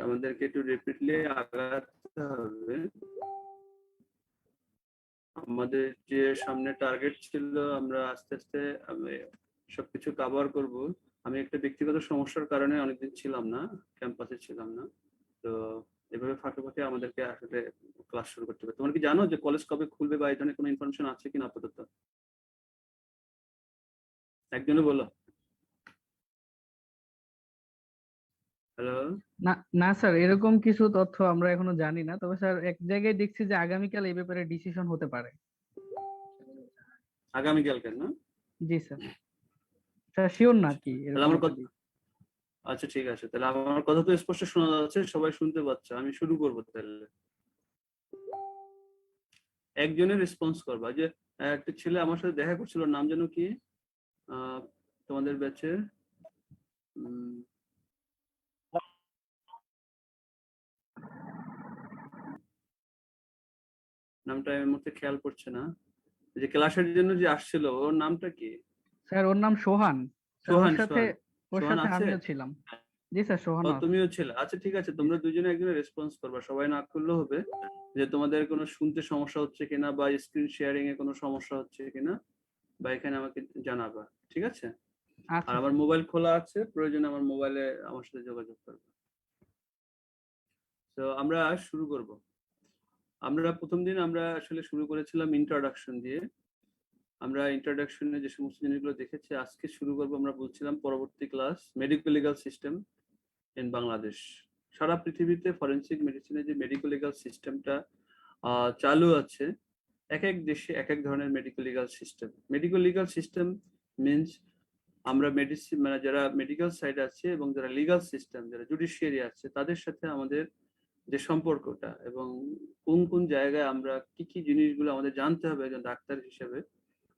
আমাদেরকে একটু রেপিডলি আগাতে হবে। আমাদের যে সামনে টার্গেট ছিল আমরা আস্তে আস্তে সবকিছু কভার করব। আমি একটা ব্যক্তিগত সমস্যার কারণে অনেকদিন ছিলাম না, ক্যাম্পাসে ছিলাম না। তো এভাবে ফাঁকে ফাঁকে আমাদেরকে আসলে ক্লাস শুরু করতে হবে। তোমার কি জানো যে কলেজ কবে খুলবে বা এই ধরনের কোনো ইনফরমেশন আছে কিনা আপাতত? একজনে বলো। হ্যালো। না না স্যার, এরকম কিছু তথ্য আমরা এখনো জানি না। তবে স্যার এক জায়গায় দেখছি যে আগামীকাল এই ব্যাপারে ডিসিশন হতে পারে। আগামীকালকে না? জি স্যার। স্যার শিওর না কি তাহলে এরকম আমার একটা কথা, দিক। আচ্ছা ঠিক আছে, তাহলে আমার কথা তো স্পষ্ট শোনা যাচ্ছে, সবাই শুনতে পাচ্ছে। আমি শুরু করবো তাহলে। একজনের রেসপন্স করবা যে একটা ছেলে আমার সাথে দেখা করছিল, নাম যেন কি তোমাদের ব্যাচের, নামটা এই মুহূর্তে খেয়াল করছে না, যে ক্লাসের জন্য যে আসছিল, ওর নামটা কি? স্যার ওর নাম সোহান। স্যার ওর সোহান। সাথে সোহান, ওর সোহান সাথে আছে? আমিও ছিলাম। জি স্যার, সোহান ও আছে। তুমিও ছিলে? আচ্ছা ঠিক আছে, জি তোমরা স্যার। দুজনে একজনের রেসপন্স করবা, সবাই না করলেও হবে, যে তোমাদের কোনো শুনতে সমস্যা হচ্ছে কিনা বা স্ক্রিন শেয়ারিং এ কোনো সমস্যা হচ্ছে কিনা, বা এখানে আমাকে জানাবা, ঠিক আছে? আর আচ্ছা আমার স্যার। মোবাইল খোলা আছে, প্রয়োজনে আমার মোবাইলে আমার সাথে যোগাযোগ করবে। তো আমরা শুরু করব। আমরা প্রথম দিন আমরা আসলে শুরু করেছিলাম ইন্ট্রোডাকশন দিয়ে। আমরা ইন্ট্রোডাকশনে যে সমস্ত জিনিসগুলো দেখেছি, আজকে শুরু করবো আমরা বলছিলাম পরবর্তী class medico legal system in Bangladesh. সারা পৃথিবীতে ফরেনসিক মেডিসিনের যে মেডিকো লিগাল সিস্টেমটা চালু আছে, এক এক দেশে এক এক ধরনের medico legal system. Medico legal system means আমরা মেডিসিন, মানে যারা মেডিকেল সাইড আছে এবং যারা লিগাল সিস্টেম, যারা জুডিশিয়ারি আছে, তাদের সাথে আমাদের যে সম্পর্কটা, এবং কোন কোন জায়গায় আমরা কি কি জিনিসগুলো আমাদের জানতে হবে একজন ডাক্তার হিসেবে।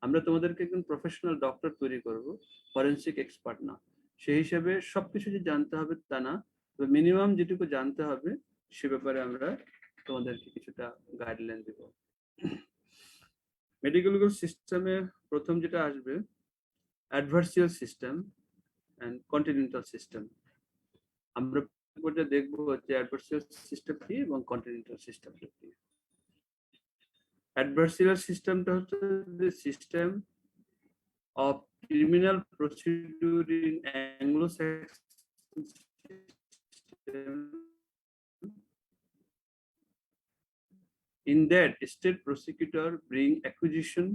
আমরা তোমাদেরকে একজন প্রফেশনাল ডক্টর তৈরি করব, ফরেনসিক এক্সপার্ট না। সেই হিসেবে সবকিছু যে জানতে হবে তা না, তবে মিনিমাম যেটুকু জানতে হবে সে ব্যাপারে আমরা তোমাদেরকে কিছুটা গাইডলাইন দেব। মেডিকেল সিস্টেমে প্রথম যেটা আসবে, অ্যাডভার্সিয়াল সিস্টেম এন্ড কন্টিনেন্টাল সিস্টেম। আমরা পর্যায়ে দেখবো যে অ্যাডভার্সিয়াল সিস্টেম কি এবং কন্টিনেন্টাল সিস্টেম কি। অ্যাডভার্সিয়াল সিস্টেমটা হচ্ছে the system of criminal procedure in Anglo-Saxon system, in that state prosecutor bring accusation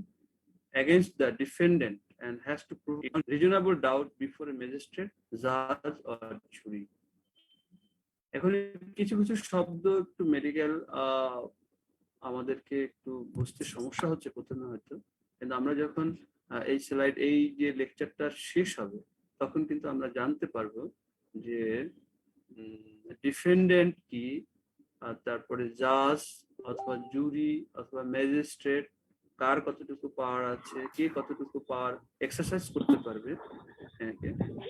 against the defendant and has to prove beyond reasonable doubt before a magistrate, judge or jury. এখন কিছু কিছু শব্দ একটু medical আমাদেরকে একটু বুঝতে সমস্যা হচ্ছে প্রথমে হয়তো, কিন্তু আমরা যখন এই স্লাইড, এই যে লেকচারটা শেষ হবে, তখন কিন্তু আমরা জানতে পারবো যে ডিফেন্ডেন্ট কি, আর তারপরে জাজ অথবা জুরি অথবা ম্যাজিস্ট্রেট কার কতটুকু পাওয়ার আছে, কে কতটুকু পাওয়ার এক্সারসাইজ করতে পারবে।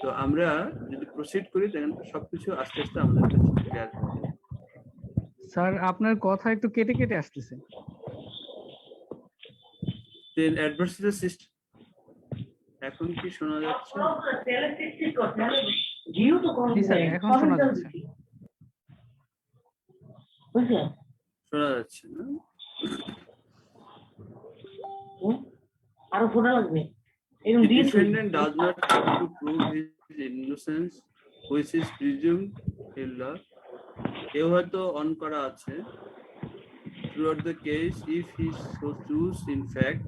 তো আমরা যদি প্রসিড করি, তখন সবকিছু আস্তে আস্তে আমাদের কাছে ক্লিয়ার হয়ে যাবে। স্যার আপনার কথা একটু কেটে কেটে আসতেছে। দেন অ্যাডভার্সারি সিস্টেম, এখন কি শোনা যাচ্ছে? জি স্যার, এখন শোনা যাচ্ছে। শোনা যাচ্ছে না? আরো ফোটা লাগবে। The defendant does not have to prove his innocence, which is presumed in law. কেউ হয়তো অন করা আছে। Throughout the case, if he so choose, in fact,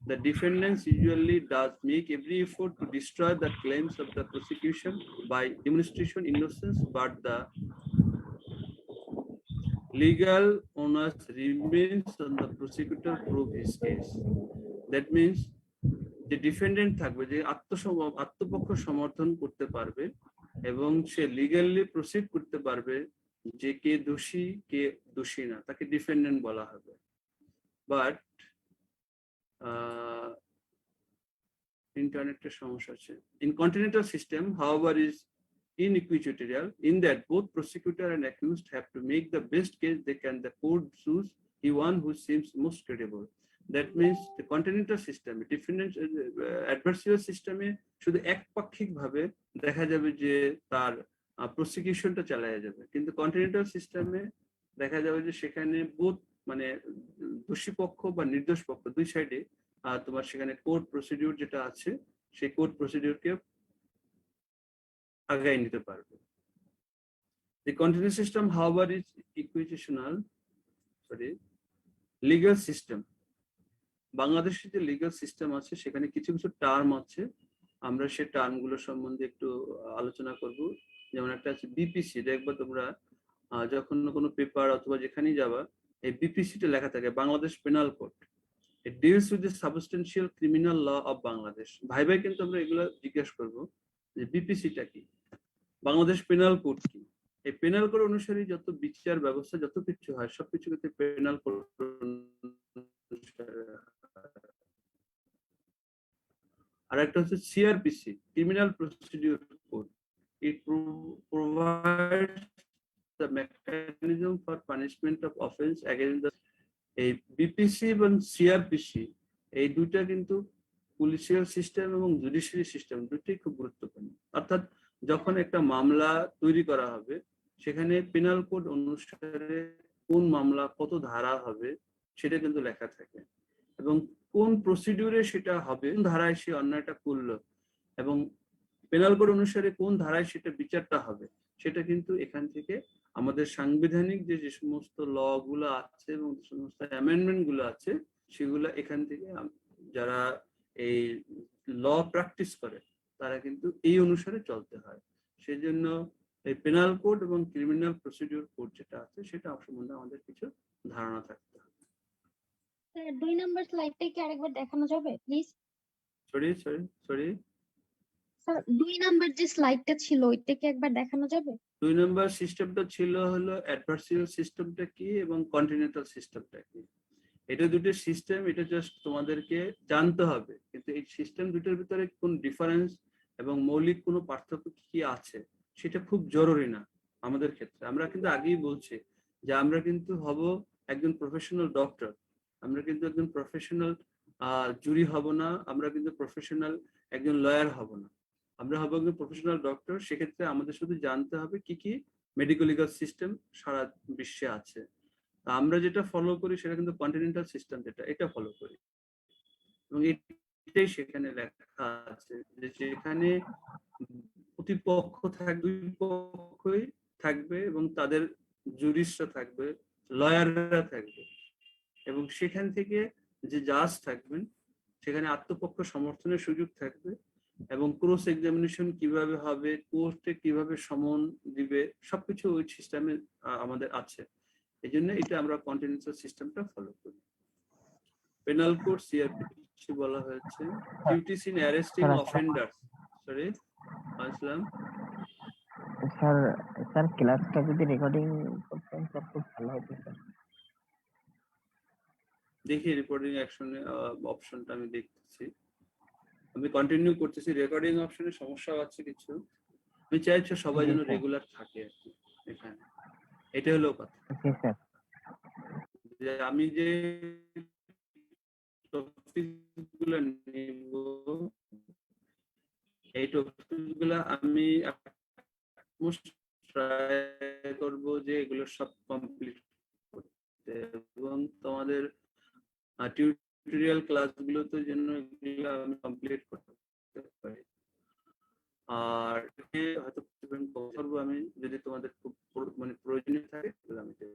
the defendant usually does make every effort to destroy the claims of the prosecution by demonstration innocence, but the legal onus remains on the prosecutor to prove his case. That means যে defendant থাকবে, যে আত্মপক্ষ সমর্থন করতে পারবে এবং সে legally proceed করতে পারবে যে কে দোষী কে দোষী না, তাকে ডিফেন্ডেন্ট বলা হবে। বাট ইন্টারনেটের সমস্যা আছে। In continental system, however, is inequitorial in that both prosecutor and accused have to make the best case they can. The court choose the one who seems most credible. That means the continental system, defendant adversarial system এ শুধু একপাক্ষিক ভাবে দেখা যাবে যে তার প্রসিকিউশনটা চালায়া যাবে, কিন্তু continental সিস্টেমে দেখা যাবে যে সেখানে বোধ মানে দোষী পক্ষ বা নির্দোষ পক্ষ দুই সাইডে তোমার সেখানে কোর্ট প্রসিডিউর যেটা আছে সেই কোর্ট প্রসিডিউরকে আগায় নিতে পারবে। The continuous system, however, is equitational, legal system. বাংলাদেশের যে লিগ্যাল সিস্টেম আছে সেখানে কিছু কিছু টার্ম আছে, আমরা সেই টার্ম গুলো সম্বন্ধে একটু আলোচনা করব। যেমন একটা আছে বিপিসি, দেখবা তোমরা যখন কোনো পেপার অথবা যেখানেই যাবা এই বিপিসিটা লেখা থাকে, Bangladesh penal code. It deals with the substantial criminal law of Bangladesh. ভাই ভাই কিন্তু আমরা এগুলো জিজ্ঞাসা করব যে বিপিসিটা কি, বাংলাদেশ পেনাল কোড কি। এই পেনাল কোড অনুসারে যত বিচার ব্যবস্থা যত কিছু হয় সবকিছু কিন্তু পেনাল কোড। আর একটা হচ্ছে CrPC, criminal procedure code. It provides the mechanism for punishment of offence against the. এই বিপিসি এবং সিআরপিসি এই দুইটা কিন্তু পুলিশিয়াল সিস্টেম এবং জুডিশিয়ারি সিস্টেম দুটোই খুব গুরুত্বপূর্ণ। অর্থাৎ যখন একটা মামলা তৈরি করা হবে সেখানে পেনাল কোড অনুসারে কোন মামলা কত ধারা হবে সেটা কিন্তু লেখা থাকে, এবং কোন প্রসিডিউরে সেটা হবে, কোন ধারায় সে অন্যায়টা করলো, এবং পেনাল কোড অনুসারে কোন ধারায় সেটা বিচারটা হবে সেটা কিন্তু এখান থেকে আমাদের সাংবিধানিক যে সমস্ত ল গুলো আছে এবং যে সমস্ত অ্যামেন্ডমেন্ট গুলো আছে সেগুলো এখান থেকে যারা এই ল প্র্যাকটিস করে তারা কিন্তু এই অনুসারে চলতে হয়। সেই জন্য এই পেনাল কোড এবং ক্রিমিনাল প্রসিডিউর কোড যেটা আছে সেটা সম্বন্ধে আমাদের কিছু ধারণা থাকতে হবে। স্যার 2 নাম্বার স্লাইডটা কি আরেকবার দেখানো যাবে প্লিজ? সরি। স্যার 2 নাম্বার যে স্লাইডটা ছিল ওইটা কি একবার দেখানো যাবে? 2 নম্বর সিস্টেমটা ছিল হলো অ্যাডভার্সারিয়াল সিস্টেমটা কি এবং কন্টিনেন্টাল সিস্টেমটা কি। এটা দুটো সিস্টেম, এটা জাস্ট তোমাদেরকে জানতে হবে, কিন্তু এই সিস্টেম দুটোর ভিতরে কোন ডিফারেন্স এবং মৌলিক কোনো পার্থক্য কি আছে সেটা খুব জরুরি না আমাদের ক্ষেত্রে। আমরা কিন্তু আগেই বলছি যে আমরা কিন্তু হব একজন প্রফেশনাল ডক্টর, আমরা কিন্তু একজন প্রফেশনাল জুরি হব না, আমরা কিন্তু প্রফেশনাল একজন লয়ার হব না, আমরা হব একজন প্রফেশনাল ডক্টর। সেক্ষেত্রে আমাদের শুধু জানতে হবে কি কি মেডিকেল লিগাল সিস্টেম সারা বিশ্বে আছে। আমরা যেটা ফলো করি সেটা কিন্তু কন্টিনেন্টাল সিস্টেম, যেটা এটা ফলো করি, এবং এটাই সেখানে লেখা আছে যে যেখানে প্রতিপক্ষ থাকবে, দুই পক্ষই থাকবে এবং তাদের জুরিস্টরা থাকবে, লয়াররা থাকবে, এবং সেখান থেকে যে জাজ থাকবেন সেখানে আত্মপক্ষ সমর্থনের সুযোগ থাকবে, এবং ক্রস এক্সামিনেশন কিভাবে হবে, কোর্টে কিভাবে সমন দিবে, সবকিছু ওই সিস্টেমে আমাদের আছে। এই জন্য এটা আমরা কন্টিনেন্টাল সিস্টেমটা ফলো করি। পেনাল কোড সিআরপিসি বলা হয়েছে, duties in arresting offenders. Sorry Aslam sir, sir ক্লাসটা যদি রেকর্ডিং করতেন স্যার খুব ভালো হতো স্যার। দেখি রেকর্ডিং অ্যাকশনে অপশনটা আমি দেখতেছি, আমি কন্টিনিউ করতেছি। রেকর্ডিং অপশনে সমস্যা আছে কিছু, আমি চাইছি সবাই যেন রেগুলার থাকে আর কি এখানে, এটা হলো কথা। Okay sir. যে আমি যে টপিকগুলো নিব এই টপিকগুলো আমি ট্রাই করব যে এগুলো সব কমপ্লিট করতে, এবং তোমাদের টিউটোরিয়াল ক্লাসগুলোতে যেন এগুলো আমি কমপ্লিট করতে পারি। আর হয়তো করবো আমি যদি তোমাদের খুব মানে প্রয়োজনীয় থাকে তাহলে আমি দেব।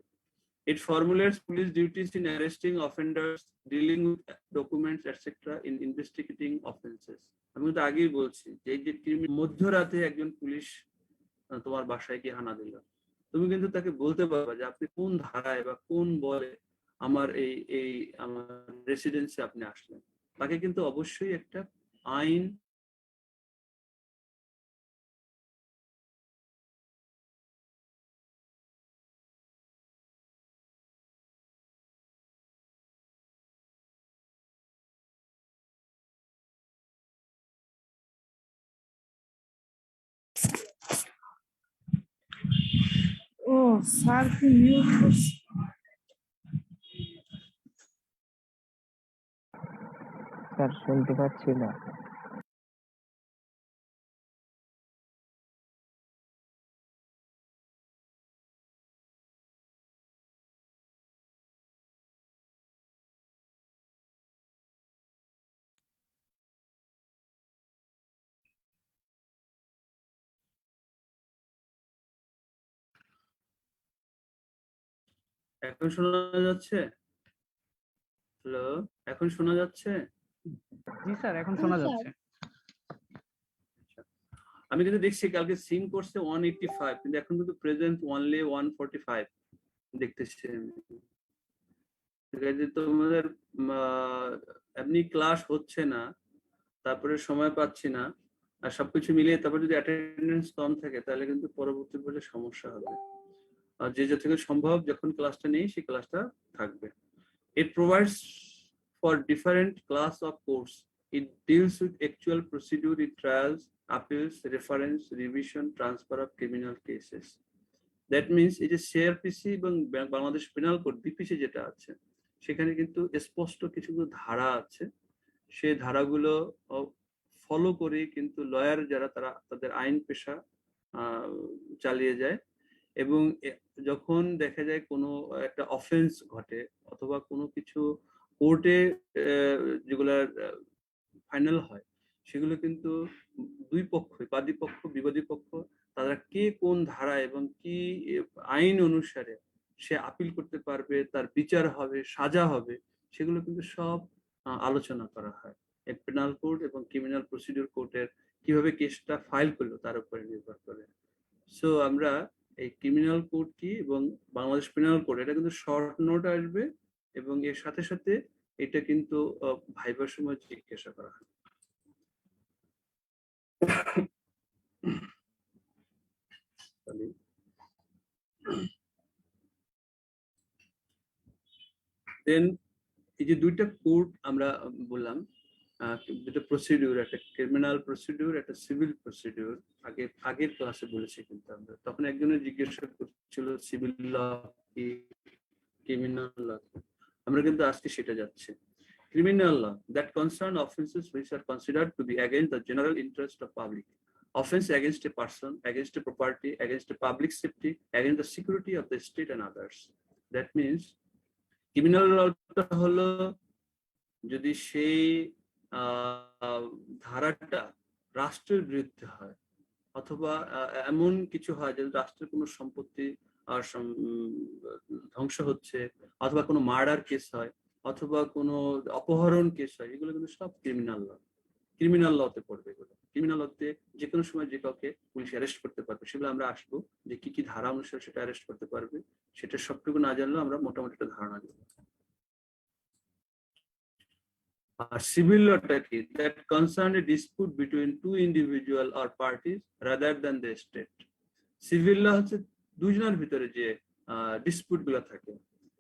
It formulates police duties in arresting offenders, dealing with documents, etc. in investigating offences. আমি তো আগেই বলছি যে এই যে মধ্যরাতে একজন পুলিশ তোমার বাসায় গিয়ে হানা দিল, তুমি কিন্তু তাকে বলতে পারবে যে আপনি কোন ধারায় বা কোন বলে আমার এই আমার রেসিডেন্সে আপনি আসলেন। তাকে কিন্তু অবশ্যই একটা আইন ও স্যার কি মিউট করছে? স্যার শুনতে পাচ্ছি না। এখন শোনা যাচ্ছে? হ্যালো, এখন শোনা যাচ্ছে? জি স্যার, এখন জি শোনা স্যার। যাচ্ছে। আমি কিন্তু দেখছি কালকে সিন করছে 185, কিন্তু এখন কিন্তু প্রেজেন্ট অনলি 145 দেখতেছি আমি। ঠিক আছে, তোমাদের এমনি ক্লাস হচ্ছে না, তারপরে সময় পাচ্ছি না, আর সবকিছু মিলিয়ে তারপর যদি অ্যাটেন্ডেন্স কম থাকে তাহলে কিন্তু পরবর্তী বলে সমস্যা হবে। আর যে থেকে সম্ভব যখন ক্লাসটা নেই সেই ক্লাসটা থাকবে। It provides for different class of course. It deals with actual procedure in trials, appeals, reference, revision, transfer of criminal cases. That means এই যে সিআরপিসি এবং বাংলাদেশ পেনাল কোড বিপিসি যেটা আছে, সেখানে কিন্তু স্পষ্ট কিছু ধারা আছে। সেই ধারাগুলো ফলো করে কিন্তু লয়ার যারা তারা তাদের আইন পেশা চালিয়ে যায়। এবং যখন দেখা যায় কোনো একটা অফেন্স ঘটে অথবা কোনো কিছু কোর্টে যেগুলা ফাইনাল হয়, সেগুলো কিন্তু দুই পক্ষ, বাদী পক্ষ বিবাদী পক্ষ, তারা কে কোন ধারা এবং কি আইন অনুসারে সে আপিল করতে পারবে, তার বিচার হবে, সাজা হবে, সেগুলো কিন্তু সব আলোচনা করা হয়। পেনাল কোড এবং ক্রিমিনাল প্রসিডিউর কোর্টের কিভাবে কেসটা ফাইল করলো তার উপরে নির্ভর করে। সো আমরা এই ক্রিমিনাল কোড কি এবং বাংলাদেশ পেনাল কোড, এটা কিন্তু শর্ট নোট আসবে এবং এর সাথে সাথে এটা কিন্তু ভাইবার সময় জিজ্ঞাসা করা হয়। দেন এই যে দুইটা কোড আমরা বললাম, দুটো প্রসিডিউর, একটা ক্রিমিনাল প্রসিডিউর, একটা সিভিল প্রসিডিউর। আগের ক্লাসে বলেছি কিন্তু আমরা তখন একজনের জিজ্ঞাসা করছিল সিভিল ল কি ক্রিমিনাল ল। আমরা কিন্তু আজকে সেটা যাচ্ছে। Criminal law that concern offences which are considered to be against the general interest of public. Offense against a person, against a property, against a public safety, against the security of the state and others. That means criminal law হলো যদি সেই ধারাটা রাষ্ট্রের বিরুদ্ধে হয় অথবা এমন কিছু হয় যে রাষ্ট্রের কোনো সম্পত্তি ধ্বংস হচ্ছে, অথবা কোনো মার্ডার কেস হয়, অথবা কোনো অপহরণ কেস হয়, এগুলো কিন্তু সব ক্রিমিনাল ল। ক্রিমিনাল লতে পড়বে এগুলো। ক্রিমিনাল লতে যে কোনো সময় যে কাউকে পুলিশ অ্যারেস্ট করতে পারবে, সেগুলো আমরা আসবো যে কি কি ধারা অনুসারে সেটা অ্যারেস্ট করতে পারবে, সেটা সবটুকু না জানলেও আমরা মোটামুটি একটা ধারণা দেবো। আর সিভিল লটা কি? That concern a dispute between two individual or parties rather than the state. Civil law হচ্ছে দুজনের ভিতরে যে ডিসপিউট গুলো থাকে।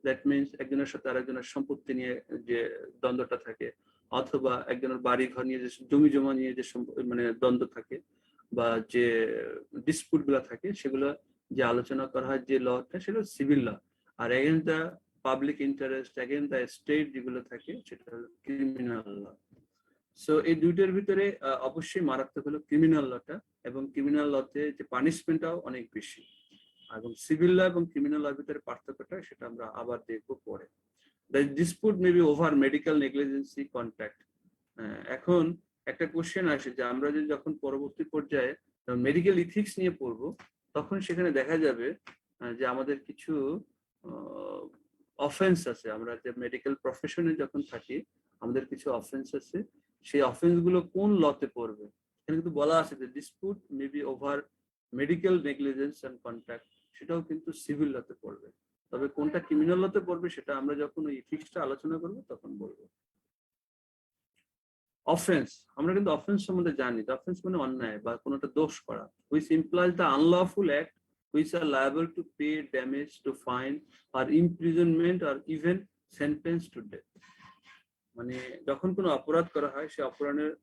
দ্যাট মিনস একজনের সাথে আরেকজনের সম্পত্তি নিয়ে যে দ্বন্দ্বটা থাকে, অথবা একজনের বাড়ি ঘর নিয়ে যে জমি জমা নিয়ে যে মানে দ্বন্দ্ব থাকে, বা যে ডিসপিউট গুলো থাকে, সেগুলো যে আলোচনা করা হয় যে লটা, সেটা সিভিল ল। আর against the public interest, against the state যেগুলো থাকে, সেটা হলো ক্রিমিনাল ল। সো এই দুইটার ভিতরে অবশ্যই মারাত্মক হলো ক্রিমিনাল লটা, এবং ক্রিমিনাল লতে যে পানিশমেন্টটাও অনেক বেশি। এবং সিভিল ল এবং ক্রিমিনাল লর ভিতরে পার্থক্যটা সেটা আমরা আবার দেখবো পরে। The dispute may be over medical negligence contact. এখন একটা কোশ্চেন আসে যে আমরা যদি যখন পরবর্তী পর্যায়ে মেডিকেল ইথিক্স নিয়ে পড়বো, তখন সেখানে দেখা যাবে যে আমাদের কিছু অফেন্স আছে। আমরা যে মেডিকেল প্রফেশনে যখন থাকি, আমাদের কিছু অফেন্স আছে, সেই অফেন্স গুলো কোন লতে পড়বে। এখানে কিন্তু বলা আছে যে dispute may be over medical negligence and contract, সেটাও কিন্তু সিভিল লতে পড়বে। তবে কোনটা ক্রিমিনাল লতে পড়বে সেটা আমরা যখন ওই ইথিক্সটা আলোচনা করবো তখন বলবো। অফেন্স, আমরা কিন্তু অফেন্স সম্বন্ধে জানি। অফেন্স মানে অন্যায় বা কোনোটা দোষ করা, which implies the unlawful act which are liable to pay damage, to fine or imprisonment or even sentence to death. মানে যখন কোনো অপরাধ করা হয়, সে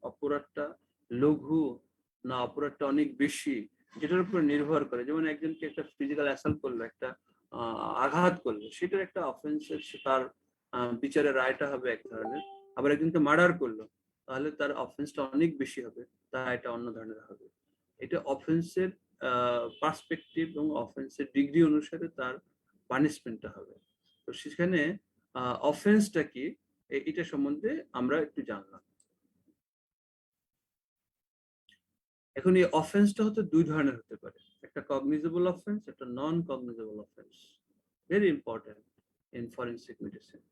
অপরাধটা লঘু না অপরাধটা অনেক বেশি, যেটার উপর নির্ভর করে। যেমন একজনকে একটা ফিজিক্যাল অ্যাসাল্ট করলো, একটা আঘাত করলো, সেটার একটা অফেন্সের তার বিচারের রায়টা হবে এক ধরনের। আবার একজনকে মার্ডার করলো, তাহলে তার অফেন্সটা অনেক বেশি হবে, তার এটা অন্য ধরনের হবে। এটা অফেন্সের পার্সপেক্টিভ এবং অফেন্সের ডিগ্রি অনুসারে তার পানিশমেন্টটা হবে। তো সেখানে অফেন্সটা কি এটা সম্বন্ধে আমরা একটু জানলাম। এখন এই অফেন্সটা হতে দুই ধরনের হতে পারে, একটা কগনিজেবল অফেন্স, একটা non cognizable offence. Very important. in forensic medicine.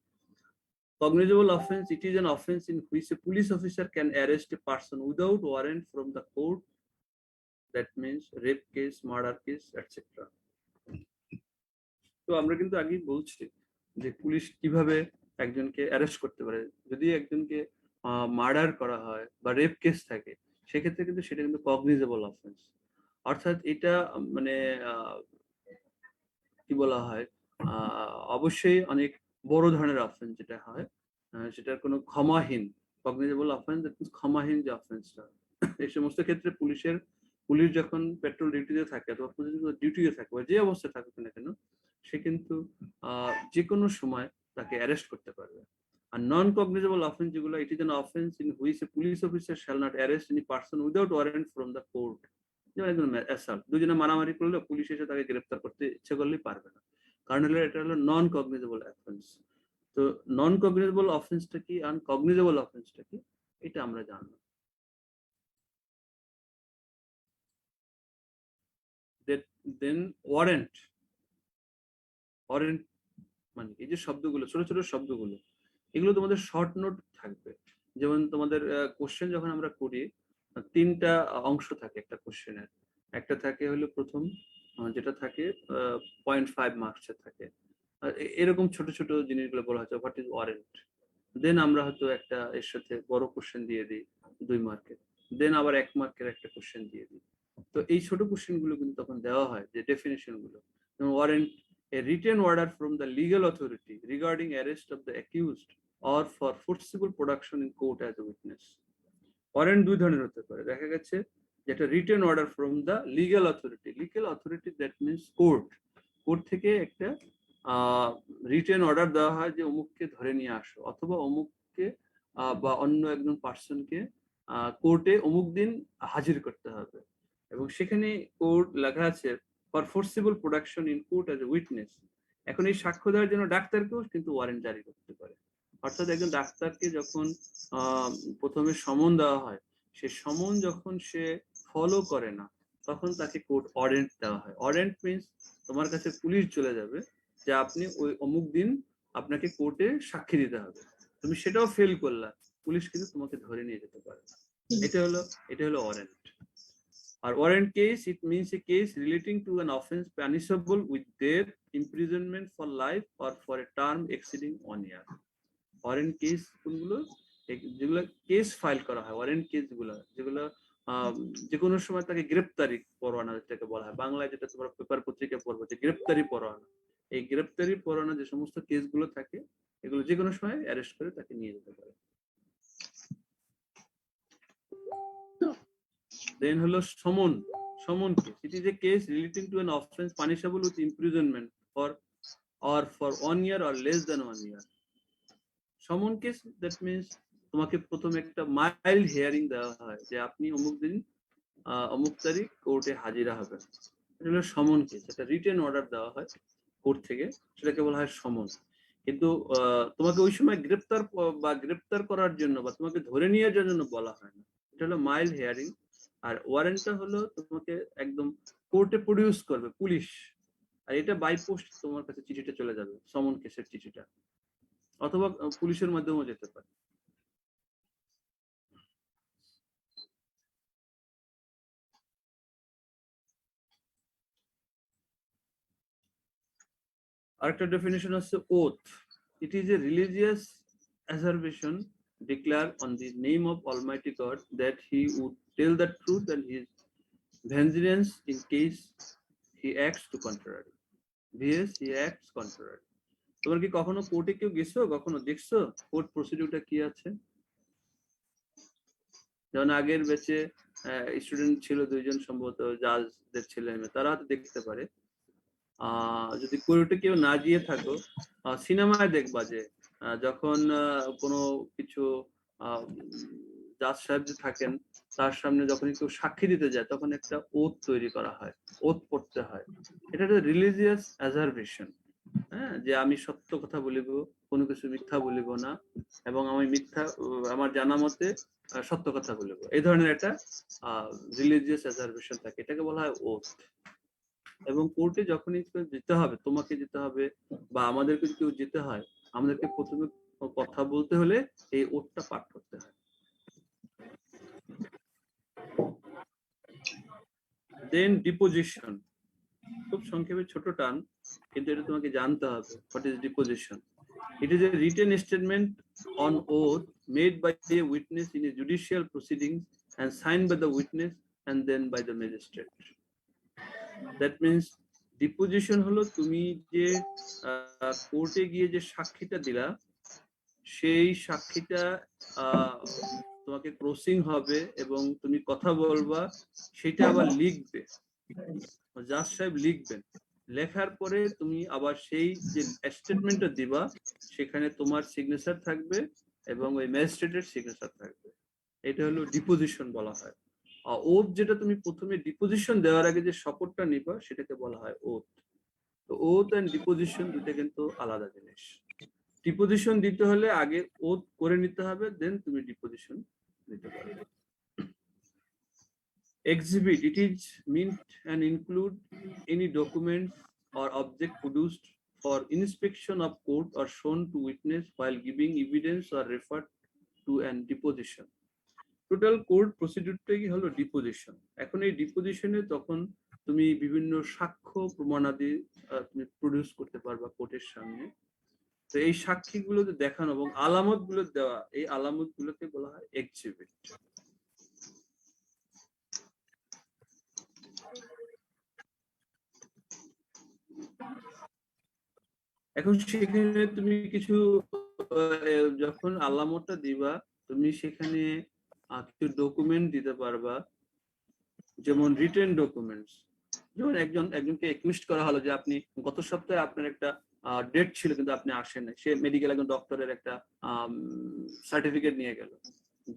Cognizable offense, it is an offense in which a police officer can arrest a person without warrant from the court. That means rape case, murder case, etc. তো আমরা কিন্তু আগেই বলছি যে police কিভাবে একজনকে arrest করতে পারে। যদি একজনকে মার্ডার করা হয় বা রেপ কেস থাকে, সেক্ষেত্রে কিন্তু সেটা কিন্তু কগনিজেবল অফেন্স। অর্থাৎ এটা মানে কি বলা হয়, অবশ্যই অনেক বড় ধরনের অফেন্স যেটা হয়, সেটার কোনো ক্ষমাহীন, কগনিজেবল অফেন্স ক্ষমাহীন যে অফেন্সটা, এই সমস্ত ক্ষেত্রে পুলিশ যখন পেট্রোল ডিউটিতে থাকে অথবা ডিউটিতে থাকে বা যে অবস্থায় থাকুক না কেন, সে কিন্তু যে কোনো সময় তাকে অ্যারেস্ট করতে পারবে। আর নন কগনিজেবল অফেন্স যেগুলো, it is an offence in which a police officer shall not arrest any person without warrant from the court. যেমন একজন অ্যাসাল্ট, দুজনে মারামারি করলে পুলিশ এসে তাকে গ্রেফতার করতে ইচ্ছে করলেই পারবে না, কারণ হলো এটা হলো নন কগনিজেবল অফেন্স। তো নন কগনিজেবল অফেন্সটা কি আর কগনিজেবল অফেন্সটা কি, এটা আমরা জানবো। দেন ওয়ারেন্ট মানে এই যে শব্দগুলো, ছোট ছোট শব্দগুলো, এগুলো তোমাদের শর্ট নোট থাকবে। যেমন তোমাদের কোশ্চেন যখন আমরা করি, 3টা অংশ থাকে একটা কোশ্চেনের। একটা থাকে হলো প্রথম, যেটা থাকে 0.5 মার্কসের থাকে। এরকম ছোট ছোট জিনিসগুলো বলা হচ্ছে হোয়াট ইজ ওয়ারেন্ট। দেন আমরা হয়তো একটা এর সাথে বড় কোশ্চেন দিয়ে দিই 2 মার্কের, দেন আবার 1 মার্কের একটা কোশ্চেন দিয়ে দিই। তো এই ছোট কোশ্চেন গুলো কিন্তু তখন দেওয়া হয় যে ডেফিনেশন গুলো। Warrant, a written order from the legal authority regarding arrest of the accused or for forcible production in court as a witness. Warrant 2 ধরনের হতে পারে। দেখা গেছে যেটা written order from the legal authority, that means court থেকে একটা written order দেওয়া হয় যে অমুককে ধরে নিয়ে আসো, অথবা অমুককে বা অন্য একজন পার্সনকে কোর্টে অমুক দিন হাজির করতে হবে, এবং সেখানে কোর্ট লেখা আছে for ফোর্সিবল production in court as a witness. এখন এই সাক্ষ্য দেওয়ার জন্য ডাক্তারকেও কিন্তু ওয়ারেন্ট জারি করতে পারে। অর্থাৎ একজন ডাক্তারকে যখন প্রথমে সমন দেওয়া হয়, সে সমন যখন সে ফলো করে না, তখন তাকে কোর্ট ওয়ারেন্ট দেওয়া হয়। ওয়ারেন্ট মিনস তোমার কাছে পুলিশ চলে যাবে যে আপনি ওই অমুক দিন আপনাকে কোর্টে সাক্ষী দিতে হবে, তুমি সেটাও ফেল করলা, পুলিশ কিন্তু তোমাকে ধরে নিয়ে যেতে পারে। এটা হলো ওয়ারেন্ট। আর warrant case, it means a case relating to an offence punishable with death, imprisonment for life or for a term exceeding 1 year। Warrant case কোনগুলো? যেগুলো কেস ফাইল করা হয়, ওয়ারেন্ট কেস যেগুলো যে কোনো সময় তাকে গ্রেপ্তারি পরোয়ানা যেটাকে বলা হয়, বাংলায় যেটা তোমরা পেপার পত্রিকায় পড়বো যে গ্রেপ্তারি পরোয়ানা। এই গ্রেপ্তারি পরোয়ানা যে সমস্ত কেসগুলো থাকে, এগুলো যে কোনো সময় অ্যারেস্ট করে তাকে নিয়ে যেতে পারে। দেন হলো সমন case, it is a case relating to an offence punishable with imprisonment for 1 year or less than 1 year। সমন কেস, দ্যাট মিনস তোমাকে প্রথমে একটা মাইল্ড হিয়ারিং দেওয়া হয় যে আপনি অমুক দিন অমুক তারিখ কোর্টে হাজিরা হবেন, এটা হলো সমন কেস। একটা রিটেন অর্ডার দেওয়া হয় কোর্ট থেকে, সেটাকে বলা হয় সমন। কিন্তু তোমাকে ওই সময় গ্রেপ্তার করার জন্য বা তোমাকে ধরে নিয়ে যাওয়ার জন্য বলা হয় না, এটা হলো মাইল্ড হিয়ারিং। আর ওয়ারেন্টটা হলো তোমাকে একদম কোর্টে প্রডিউস করবে পুলিশ, আর এটা বাই পোস্ট তোমার কাছে চিঠিটা চলে যাবে, সমন কেসের চিঠিটা, অথবা পুলিশের মাধ্যমেও যেতে পারে। আরেকটা ডেফিনেশন হচ্ছে oath, it is a religious assertion declared on the name of Almighty God that he would tell the truth and his vengeance in case he acts contrary. তোমরা কি কখনো কোর্টে কেউ গেছো, কখনো দেখছো কোর্ট প্রসিডিউরটা কি আছে? যেমন আগের ব্যাচে স্টুডেন্ট ছিল 2 জন সম্ভবত, জাজদের ছেলে মেয়ে, তারা হয়তো দেখতে পারে। যদি কোর্টে কেউ না গিয়ে থাকো, সিনেমায় দেখবা যে যখন কোনো কিছু জাজ সাহেব যে থাকেন তার সামনে যখন কেউ সাক্ষী দিতে যায়, তখন একটা ওথ তৈরি করা হয়, ওথ পড়তে হয়। এটা একটা রিলিজিয়াস অ্যাসারভেশন, হ্যাঁ, যে আমি সত্য কথা বলিব, কোনো কিছু মিথ্যা বলিব না, এবং আমি আমার জানা মতে সত্য কথা বলিব, এই ধরনের একটা রিলিজিয়াস অ্যাসারভেশন থাকে, এটাকে বলা হয় ওথ। এবং কোর্টে যখনই যেতে হবে, তোমাকে যেতে হবে বা আমাদেরকে কেউ যেতে হয়, আমাদেরকে প্রথমে কথা বলতে হলে এই ওথটা পাঠ করতে হয়। দেন ডিপোজিশন, খুব সংক্ষেপে ছোট টান, কিন্তু এটা তোমাকে জানতে হবে। What is deposition? It is a written statement on oath made by a witness in a judicial proceedings and signed by the witness and then by the magistrate. That means deposition হলো তুমি যে কোর্টে গিয়ে যে সাক্ষীটা দিলা, সেই সাক্ষীটা তোমাকে crossing হবে এবং তুমি কথা বলবা, সেটা আবার লিখবে, জাজ সাহেব লিখবেন। লেখার পরে তুমি আবার সেই যে স্টেটমেন্টটা দিবা, সেখানে তোমার সিগনেচার থাকবে এবং ওই ম্যাজিস্ট্রেটের সিগনেচার থাকবে। এটা হলো ডিপোজিশন বলা হয়। আর ওথ যেটা তুমি প্রথমে ডিপোজিশন দেওয়ার আগে যে শপথটা নিবা, সেটাকে বলা হয় ওথ। তো ওথ এন্ড ডিপোজিশন দুটো কিন্তু আলাদা জিনিস। ডিপোজিশন দিতে হলে আগে ওথ করে নিতে হবে, দেন তুমি ডিপোজিশন দিতে পারবে। Exhibit, it is meant and include any documents or object produced for inspection of court or shown to witness while giving evidence or referred to an deposition. Total court প্রসিডিউরটাই হলো deposition. এখন এই ডিপোজিশনে তখন তুমি বিভিন্ন সাক্ষ্য প্রমাণাদি তুমি প্রডিউস করতে পারবা কোর্টের সামনে। তো এই সাক্ষীগুলো দেখানো এবং আলামত গুলো দেওয়া, এই আলামত গুলোকে বলা হয় এক্সিবিট। এখন সেখানে তুমি কিছু যখন আলামতটা দিবা, তুমি সেখানে কিছু ডকুমেন্ট দিতে পারবা, যেমন রিটেন ডকুমেন্টস। যেমন একজনকে একুইজড করা হলো যে আপনি গত সপ্তাহে আপনার একটা ডেট ছিল কিন্তু আপনি আসেন নাই, সে মেডিকেল একজন ডক্টরের একটা সার্টিফিকেট নিয়ে গেল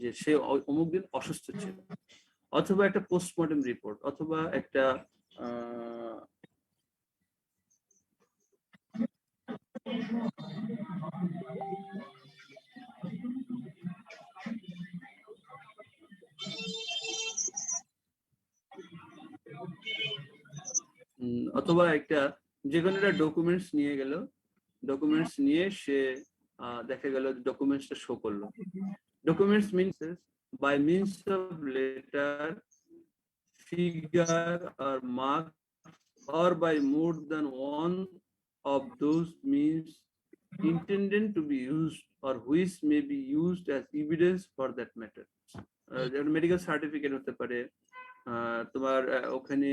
যে সে অমুক দিন অসুস্থ ছিল, অথবা একটা পোস্টমর্টম রিপোর্ট, অথবা একটা যে কোনো একটা ডকুমেন্টস নিয়ে গেল, ডকুমেন্টস নিয়ে সে দেখা গেল ডকুমেন্টসটা শো করলো। Documents means by means of letter, figure or mark, or by more than one of those means intended to be used or which may be used as evidence for that matter. Medical certificate হতে পারে, তোমার ওখানে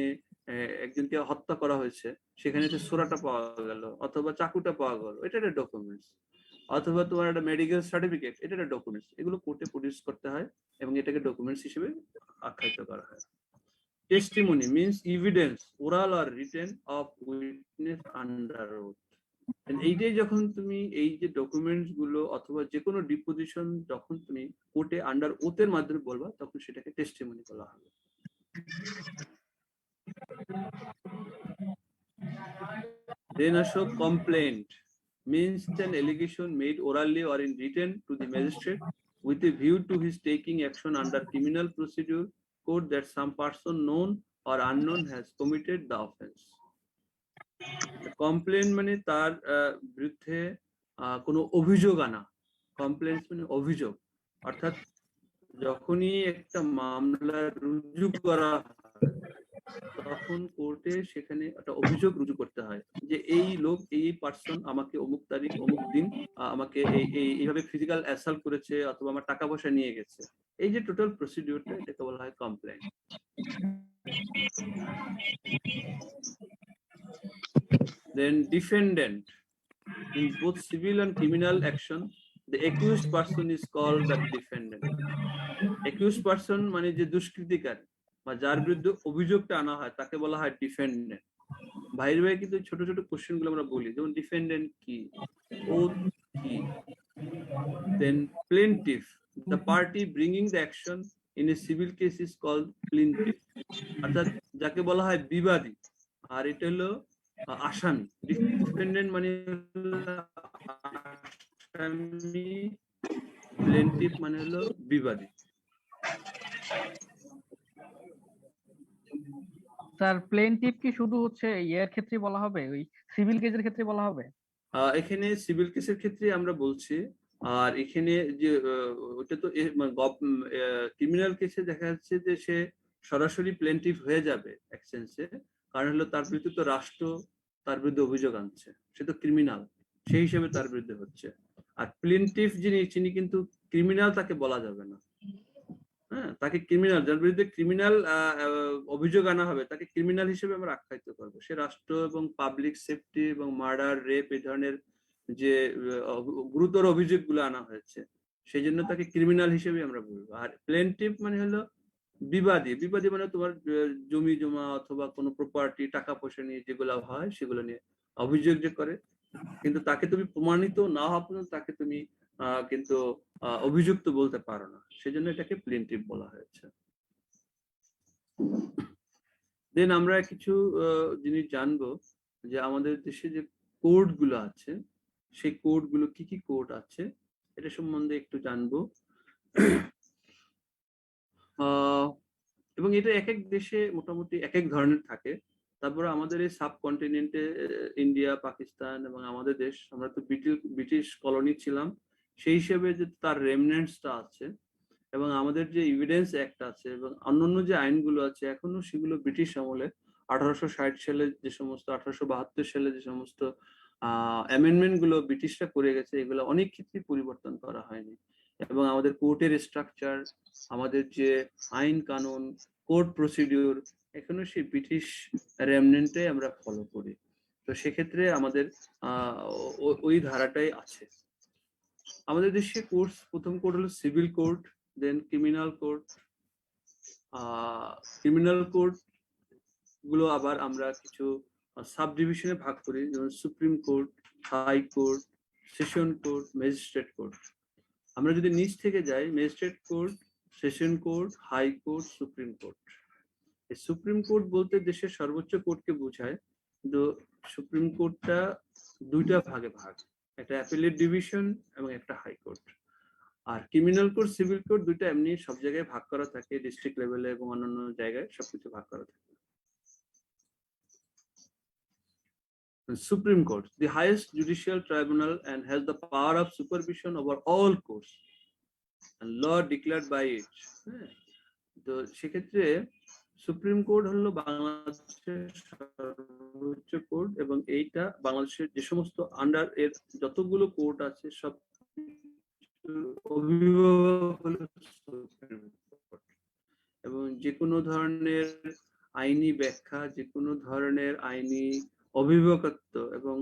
একজনকে হত্যা করা হয়েছে, সেখানে সোরাটা পাওয়া গেল অথবা চাকুটা পাওয়া গেল, এটা একটা ডকুমেন্টস। অথবা তোমার একটা মেডিকেল সার্টিফিকেট, এটা একটা ডকুমেন্টস। এগুলো কোর্টে প্রডিউস করতে হয় এবং এটাকে ডকুমেন্টস হিসেবে আখ্যায়িত করা হয়। টেস্টিমনি মিন্স এভিডেন্স, ওরাল আর written of witness under oath. এইটাই যখন তুমি এই যে ডকুমেন্টস গুলো অথবা যে কোনো ডিপোজিশন যখন তুমি কোর্টে আন্ডার ওথের মাধ্যমে বলবা, তখন সেটাকে টেস্টিমনি বলা হবে। Then আসো complaint, means an allegation made orally or in written to the magistrate with a view to his taking action under criminal procedure court that some person known or unknown has committed the offense. Complain মানে তার বিরুদ্ধে কোনো অভিযোগ আনা। Complain মানে অভিযোগ, অর্থাৎ যখনই একটা মামলা রুজু করা তখন কোর্টে সেখানে একটা অভিযোগ রুজু করতে হয় যে এই লোক, এই পার্সন আমাকে অমুক তারিখ অমুক দিন আমাকে এইভাবে ফিজিক্যাল অ্যাসাল্ট করেছে অথবা আমার টাকা পয়সা নিয়ে গেছে। এই যে টোটাল প্রসিডিউরটা, এটাকে বলা হয় complain. Then defendant, in both civil and criminal action, the accused person is called the defendant. Accused person মানে যে দুষ্কৃতিকারী বা যার বিরুদ্ধে অভিযোগটা আনা হয়, তাকে বলা হয় ডিফেন্ডেন্ট। ভাইয়ের ভাই কিন্তু ছোট ছোট কোশ্চেন গুলো আমরা বলি, যেমন ডিফেন্ডেন্ট কি, ওথ কি। Then plaintiff, the party bringing the action in a civil case is called plaintiff, অর্থাৎ যাকে বলা হয় বিবাদী। আর এটা হলো আসামি। ডিফেন্ডেন্ট মানে আসামি, প্লেন্টিফ মানে হলো বিবাদী। স্যার প্লেনটিভ কি শুধু হচ্ছে ইয়ের ক্ষেত্রে বলা হবে, ওই সিভিল কেসের ক্ষেত্রে বলা হবে? এখানে সিভিল কেসের ক্ষেত্রে আমরা বলছি, আর এখানে যে ওটা তো ক্রিমিনাল কেসে দেখা যাচ্ছে যে সে সরাসরি প্লেন্টিভ হয়ে যাবে এক সেন্সে, কারণ হলো তার বিরুদ্ধে তো রাষ্ট্র তার বিরুদ্ধে অভিযোগ আনছে, সে তো ক্রিমিনাল, সেই হিসেবে তার বিরুদ্ধে হচ্ছে। আর প্লেন্টিভ যিনি কিন্তু ক্রিমিনাল তাকে বলা যাবে না। হ্যাঁ, তাকে ক্রিমিনাল, যার বিরুদ্ধে ক্রিমিনাল অভিযোগ আনা হবে তাকে ক্রিমিনাল হিসেবে আমরা আখ্যায়িত করবো। সে রাষ্ট্র এবং পাবলিক সেফটি এবং মার্ডার, রেপ এই ধরনের যে গুরুতর অভিযোগগুলো আনা হয়েছে, সেই জন্য তাকে ক্রিমিনাল হিসেবে আমরা বলবো। আর প্লেন্টিভ মানে হলো বিবাদী। বিবাদী মানে তোমার জমি জমা অথবা কোনো প্রপার্টি, টাকা পয়সা নিয়ে যেগুলো হয় সেগুলো নিয়ে অভিযোগ যে করে, কিন্তু তাকে তুমি প্রমাণিত না হওয়া পর্যন্ত তাকে তুমি কিন্তু অভিযুক্ত বলতে পারো না, সেজন্য এটাকে প্লেন্টিভ বলা হয়েছে। দেন আমরা কিছু জিনিস জানবো যে আমাদের দেশে যে কোড গুলো আছে, সেই কোড গুলো কি কি কোড আছে এটা সম্বন্ধে একটু জানবো। এবং এটা এক এক দেশে মোটামুটি এক এক ধরনের থাকে। তারপরে আমাদের এই সাবকন্টিনেন্টে ইন্ডিয়া, পাকিস্তান এবং আমাদের দেশ, আমরা তো ব্রিটিশ কলোনি ছিলাম, সেই হিসেবে যে তার রেমনেন্টসটা আছে, এবং আমাদের যে এভিডেন্স অ্যাক্ট আছে এবং অন্যান্য যে আইনগুলো আছে এখনো সেগুলো ব্রিটিশ আমলে 1860 সালে যে সমস্ত, 1872 সালে যে সমস্ত অ্যামেন্ডমেন্ট গুলো ব্রিটিশরা করে গেছে, এগুলো অনেক ক্ষেত্রে পরিবর্তন করা হয়নি। এবং আমাদের কোর্টের স্ট্রাকচার, আমাদের যে আইন কানুন, কোর্ট প্রসিডিউর, এখনো সেই ব্রিটিশ রেমনেন্টে আমরা ফলো করি। তো সেক্ষেত্রে আমাদের ওই ধারাটাই আছে। আমাদের দেশে কোর্ট, প্রথম কোর্ট হলো civil court, then criminal court. Criminal court গুলো আবার আমরা কিছু সাব ডিভিশনে ভাগ করি, যেমন supreme court, high court, session court, magistrate court. আমরা যদি নিচ থেকে যাই, magistrate court, session court, high court, supreme court. এই সুপ্রিম কোর্ট বলতে দেশের সর্বোচ্চ কোর্টকে বোঝায়, কিন্তু সুপ্রিম কোর্টটা দুইটা ভাগে ভাগ, একটা অ্যাপিলেট ডিভিশন এবং একটা হাই কোর্ট। আর ক্রিমিনাল কোর্ট, সিভিল কোর্ট দুইটা এমনি সব জায়গায় ভাগ করা থাকে, ডিস্ট্রিক্ট লেভেলে এবং অন্যান্য জায়গায় সবকিছু ভাগ করা থাকে। Supreme Court, the highest judicial tribunal and has the power of supervision over all courts and law declared by it. তো সেক্ষেত্রে সুপ্রিম কোর্ট হলো বাংলাদেশের সর্বোচ্চ কোর্ট, এবং এইটা বাংলাদেশের যে সমস্ত আন্ডার এর যতগুলো কোর্ট আছে সব অভিভাবক হলো সুপ্রিম কোর্ট। এবং যে কোনো ধরনের আইনি ব্যাখ্যা, যে কোনো ধরনের আইনি অভিভাবকত্ব এবং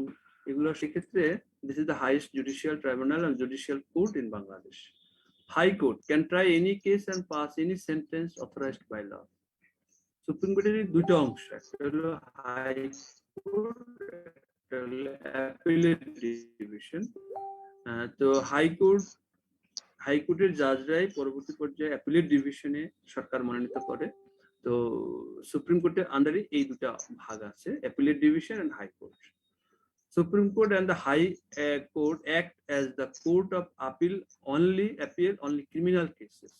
এগুলো, সেক্ষেত্রে this is the highest judicial tribunal and judicial court in Bangladesh. High Court can try any case and pass any sentence authorized by law. Supreme কোর্টের দুটো অংশ, একটা হলো হাই কোর্ট, একটা হলো অ্যাপিলেট ডিভিশন। তো হাইকোর্টের জাজরাই পরবর্তী পর্যায়ে অ্যাপিলেট ডিভিশনে সরকার মনোনীত করে। তো সুপ্রিম কোর্টের আন্ডারে এই দুটা ভাগ আছে, appellate division and high court. Supreme court and the high court act as the court of appeal only criminal cases.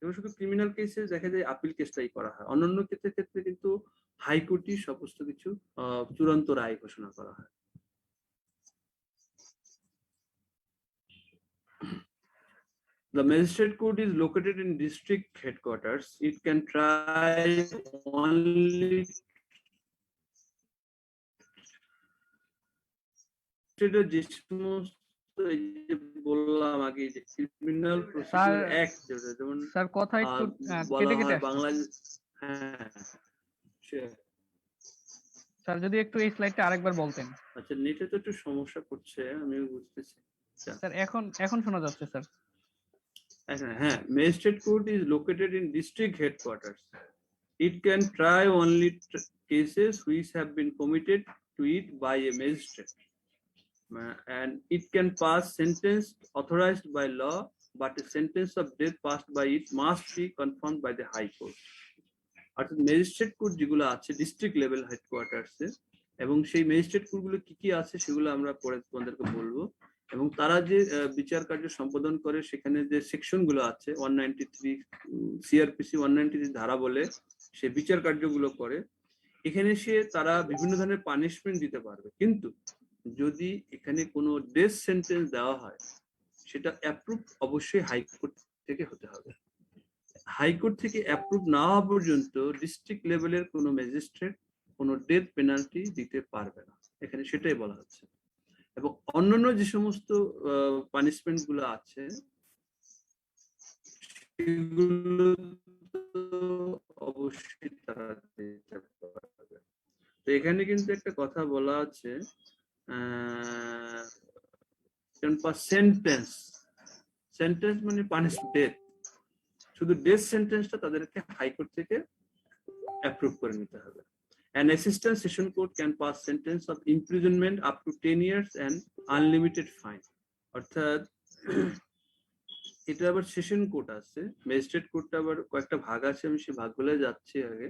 এবং শুধু ক্রিমিনাল কেসে দেখা যায় আপিল কেসটাই করা হয়, অন্যান্য ক্ষেত্রে কিন্তু হাইকোর্টই সমস্ত কিছু চূড়ান্ত রায় ঘোষণা করা হয়। The magistrate court is located in district headquarters. It can try only যে সমস্ত, বললাম আগে যে ক্রিমিনাল প্রসিডিউর অ্যাক্ট, যেমন স্যার কথা একটু বলা কেটে হয় কেটে বাংলাদেশ। হ্যাঁ স্যার, যদি একটু এই স্লাইডটা আরেকবার বলতেন। আচ্ছা, নেটে তো একটু সমস্যা করছে, আমি বুঝতেছি। স্যার এখন শোনা যাচ্ছে স্যার। হ্যাঁ, magistrate court is located in district headquarters. It can try only cases which have been committed to it by a magistrate, and it can pass sentence authorized by law, but a sentence of death passed by it must be confirmed by the High Court. অর্থাৎ magistrate court যেগুলো আছে district level হেডকোয়ার্টার্সে, এবং সেই magistrate কোর্টগুলো কি কি আছে সেগুলো আমরা পরে তোমাদেরকে বলবো। এবং তারা যে বিচার কার্য সম্পাদন করে, সেখানে যে সেকশন গুলো আছে 193 সিআরপিসি 193 ধারা বলে সে বিচার কার্যগুলো করে। এখানে এসে তারা বিভিন্ন ধরনের পানিশমেন্ট দিতে পারবে, কিন্তু যদি এখানে কোনো ডেথ সেন্টেন্স দেওয়া হয় সেটা অ্যাপ্রুভ অবশ্যই হাইকোর্ট থেকে হতে হবে। হাইকোর্ট থেকে অ্যাপ্রুভ না হওয়া পর্যন্ত ডিস্ট্রিক্ট লেভেলের কোনো ম্যাজিস্ট্রেট কোনো ডেথ পেনাল্টি দিতে পারবে না, এখানে সেটাই বলা হচ্ছে। এবং অন্যান্য যে সমস্ত পানিশমেন্ট গুলো আছে সেগুলো অবশ্যই তারা দিতে পারবে। তো এখানে কিন্তু একটা কথা বলা আছে, সেন্টেন্স সেন্টেন্স মানে ডেথ, শুধু ডেথ সেন্টেন্সটা তাদেরকে হাইকোর্ট থেকে অ্যাপ্রুভ করে নিতে হবে। An assistant session court can pass sentence of imprisonment up to 10 years and unlimited fine. অর্থাৎ এটা আবার সেশন কোর্ট আছে, ম্যাজিস্ট্রেট কোর্টটা আবার কয়েকটা ভাগ আছে, আমি সেই ভাগগুলো যাচ্ছি আগে।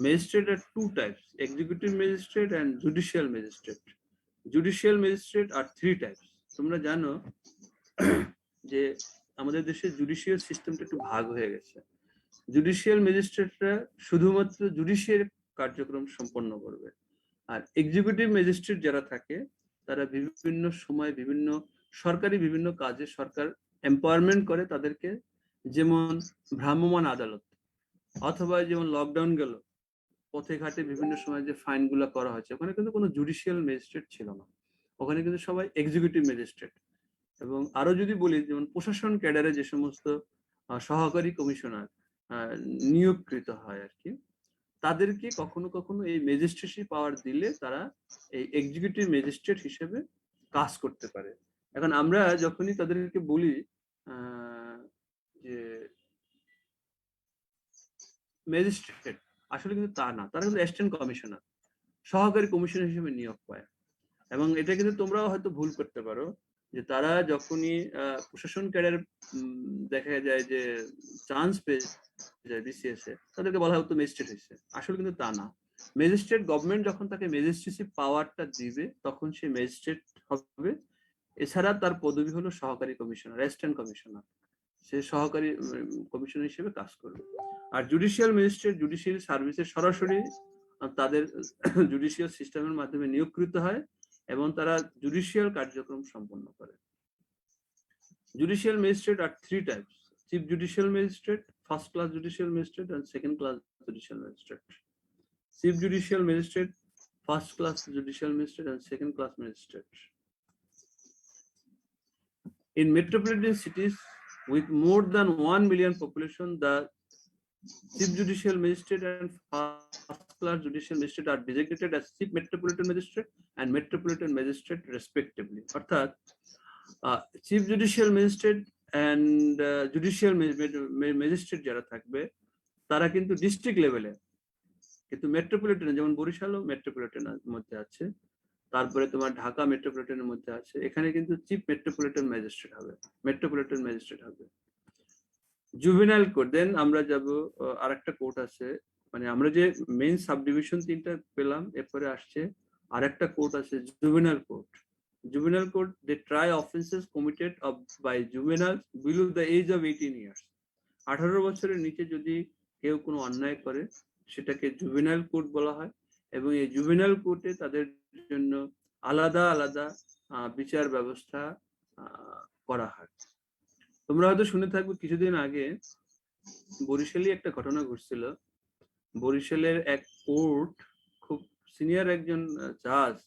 Magistrate are two types: executive magistrate and judicial magistrate. Judicial magistrate are three types. তোমরা জানো যে আমাদের দেশে জুডিশিয়াল সিস্টেমটা একটু ভাগ হয়ে গেছে। জুডিশিয়াল ম্যাজিস্ট্রেটরা শুধুমাত্র জুডিশিয়াল কার্যক্রম সম্পন্ন করবে, আর এক্সিকিউটিভ ম্যাজিস্ট্রেট যারা থাকে তারা বিভিন্ন সময় বিভিন্ন সরকারি বিভিন্ন কাজে সরকার এম্পাওয়ারমেন্ট করে তাদেরকে, যেমন ভ্রাম্যমাণ আদালত, অথবা যেমন লকডাউন গেল পথে ঘাটে বিভিন্ন সময় যে ফাইন গুলা করা হয়েছে, ওখানে কিন্তু কোনো জুডিশিয়াল ম্যাজিস্ট্রেট ছিল না, ওখানে কিন্তু সবাই এক্সিকিউটিভ ম্যাজিস্ট্রেট। এবং আরো যদি বলি, যেমন প্রশাসন ক্যাডারে যে সমস্ত সহকারী কমিশনার নিয়োগকৃত হয় আর কি, তাদেরকে কখনো কখনো এই ম্যাজিস্ট্রেসি পাওয়ার দিলে তারা এই এক্সিকিউটিভ ম্যাজিস্ট্রেট হিসেবে কাজ করতে পারে। এখন আমরা যখনই তাদেরকে বলি যে ম্যাজিস্ট্রেট, আসলে কিন্তু তা না, তারা কিন্তু অ্যাসিস্ট্যান্ট কমিশনার, সহকারী কমিশনার হিসেবে নিয়োগ পায়। এবং এটা কিন্তু তোমরাও হয়তো ভুল করতে পারো যে তারা যখনই প্রশাসন ক্যাডার দেখা যায় যে চান্স পেয়ে যায় বিসিএস এ, তাদেরকে বলা হয় তো ম্যাজিস্ট্রেট হয়েছে, আসলে কিন্তু তা না। ম্যাজিস্ট্রেট গভর্নমেন্ট যখন তাকে ম্যাজিস্ট্রেসি পাওয়ারটা দিবে তখন সে ম্যাজিস্ট্রেট হবে। এছাড়া তার পদবি হলো সহকারী কমিশনার, অ্যাসিস্ট্যান্ট কমিশনার, সে সহকারী কমিশনার হিসেবে কাজ করবে। আর জুডিশিয়াল ম্যাজিস্ট্রেট জুডিশিয়াল সার্ভিসে সরাসরি তাদের জুডিশিয়াল সিস্টেমের মাধ্যমে নিয়োগকৃত হয় এবং তারা জুডিশিয়াল কার্যক্রম সম্পন্ন করে। Judicial magistrate are three types: chief judicial magistrate, first class judicial magistrate and second class judicial magistrate. Chief judicial magistrate, first class judicial magistrate and second class magistrate. In metropolitan cities with more than 1 million population, the chief judicial magistrate and first class judicial magistrate are designated as chief metropolitan magistrate and metropolitan magistrate respectively. অর্থাৎ chief judicial magistrate and judicial magistrate যারা থাকবে তারা কিন্তু district লেভেলে, কিন্তু metropolitan যেমন বরিশালও মেট্রোপলিটনের মধ্যে আছে, তারপরে তোমার ঢাকা মেট্রোপলিটনের মধ্যে আছে, এখানে কিন্তু চিফ মেট্রোপলিটন ম্যাজিস্ট্রেট হবে, মেট্রোপলিটন ম্যাজিস্ট্রেট হবে। জুভেনাইল কোর্ট, দেন আমরা যাব আরেকটা কোর্ট আছে, মানে আমরা যে মেইন সাবডিভিশন তিনটা পেলাম, এরপরে আসছে আরেকটা কোর্ট আছে juvenile court. Juvenile court, they try offences committed by juveniles below the age of 18 years. 18 বছরের নিচে যদি কেউ কোনো অন্যায় করে সেটাকে জুভেনাইল কোর্ট বলা হয়, এবং এই জুভেনাইল কোর্টে তাদের জন্য আলাদা আলাদা বিচার ব্যবস্থা করা হয়। তোমরা হয়তো শুনে থাকবে কিছুদিন আগে বরিশালে একটা ঘটনা ঘটছিল। বরিশালের এক কোর্ট, খুব সিনিয়র একজন জাজ,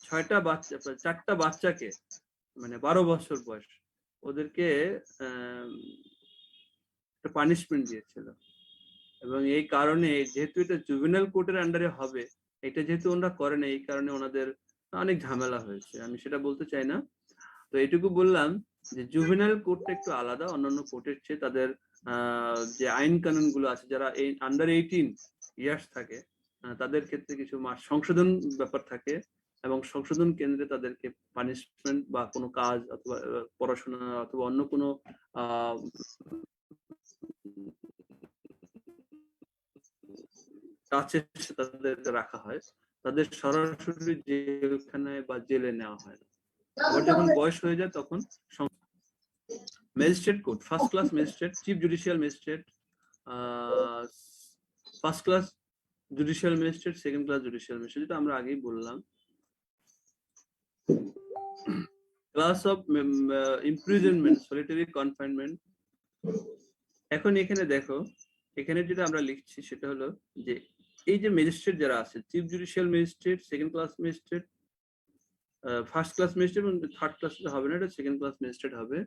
4টা বাচ্চাকে, মানে 12 বছর বয়স, ওদেরকে পানিশমেন্ট দিয়েছিল। এবং এই কারণে, যেহেতু এটা জুভেনাইল কোর্টের আন্ডারে হবে, এটা যেহেতু ওনারা করে না, এই কারণে ওনাদের অনেক ঝামেলা হয়েছে। আমি সেটা বলতে চাই না, তো এটুকু বললাম যে জুভেনাইল কোর্টটা একটু আলাদা অন্যান্য কোর্টের চেয়ে। তাদের যে আইন কানুন গুলো আছে, যারা এই আন্ডার 18 ইয়ার্স থাকে তাদের ক্ষেত্রে কিছু সংশোধন ব্যাপার থাকে, এবং সংশোধন কেন্দ্রে তাদেরকে পানিশমেন্ট বা কোনো কাজ অথবা পড়াশোনা অথবা অন্য কোনো কাছে তাদেরকে রাখা হয়, তাদের সরাসরি জেলখানায় বা জেলে নেওয়া হয় না। আবার যখন বয়স হয়ে যায় তখন magistrate court, first class magistrate, chief judicial magistrate, first class judicial magistrate, second class judicial magistrate, যেটা আমরা আগেই বললাম। Class of imprisonment, solitary confinement. এখন এখানে দেখো, এখানে যেটা আমরা লিখছি সেটা হলো যে এই যে ম্যাজিস্ট্রেট যারা আছে, chief judicial magistrate, second class magistrate, first class magistrate এবং থার্ড ক্লাস হবে না, এটা সেকেন্ড ক্লাস ম্যাজিস্ট্রেট হবে।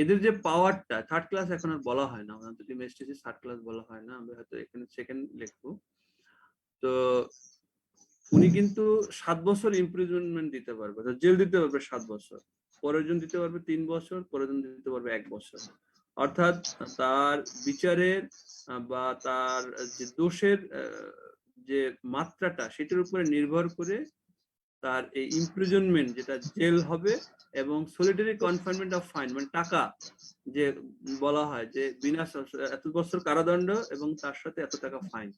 এদের যে পাওয়ারটা, থার্ড ক্লাস এখন আর বলা হয় না, আমাদের ম্যাজিস্ট্রেট থার্ড ক্লাস বলা হয় না, আমরা হয়তো এখানে সেকেন্ড লিখবো। তো উনি কিন্তু 7 বছর ইমপ্রিজনমেন্ট দিতে পারবে, জেল দিতে পারবে 7 বছর, পরেরজন দিতে পারবে 3 বছর, পরেরজন দিতে পারবে 1 বছর। অর্থাৎ তার বিচারের বা তার যে দোষের যে মাত্রাটা, সেটার উপরে নির্ভর করে তার এই ইমপ্রিজনমেন্ট, যেটা জেল হবে, এবং সলিটারি কনফাইনমেন্ট অফ ফাইন, মানে টাকা যে বলা হয় যে বিনা এত বছর কারাদণ্ড এবং তার সাথে এত টাকা ফাইন,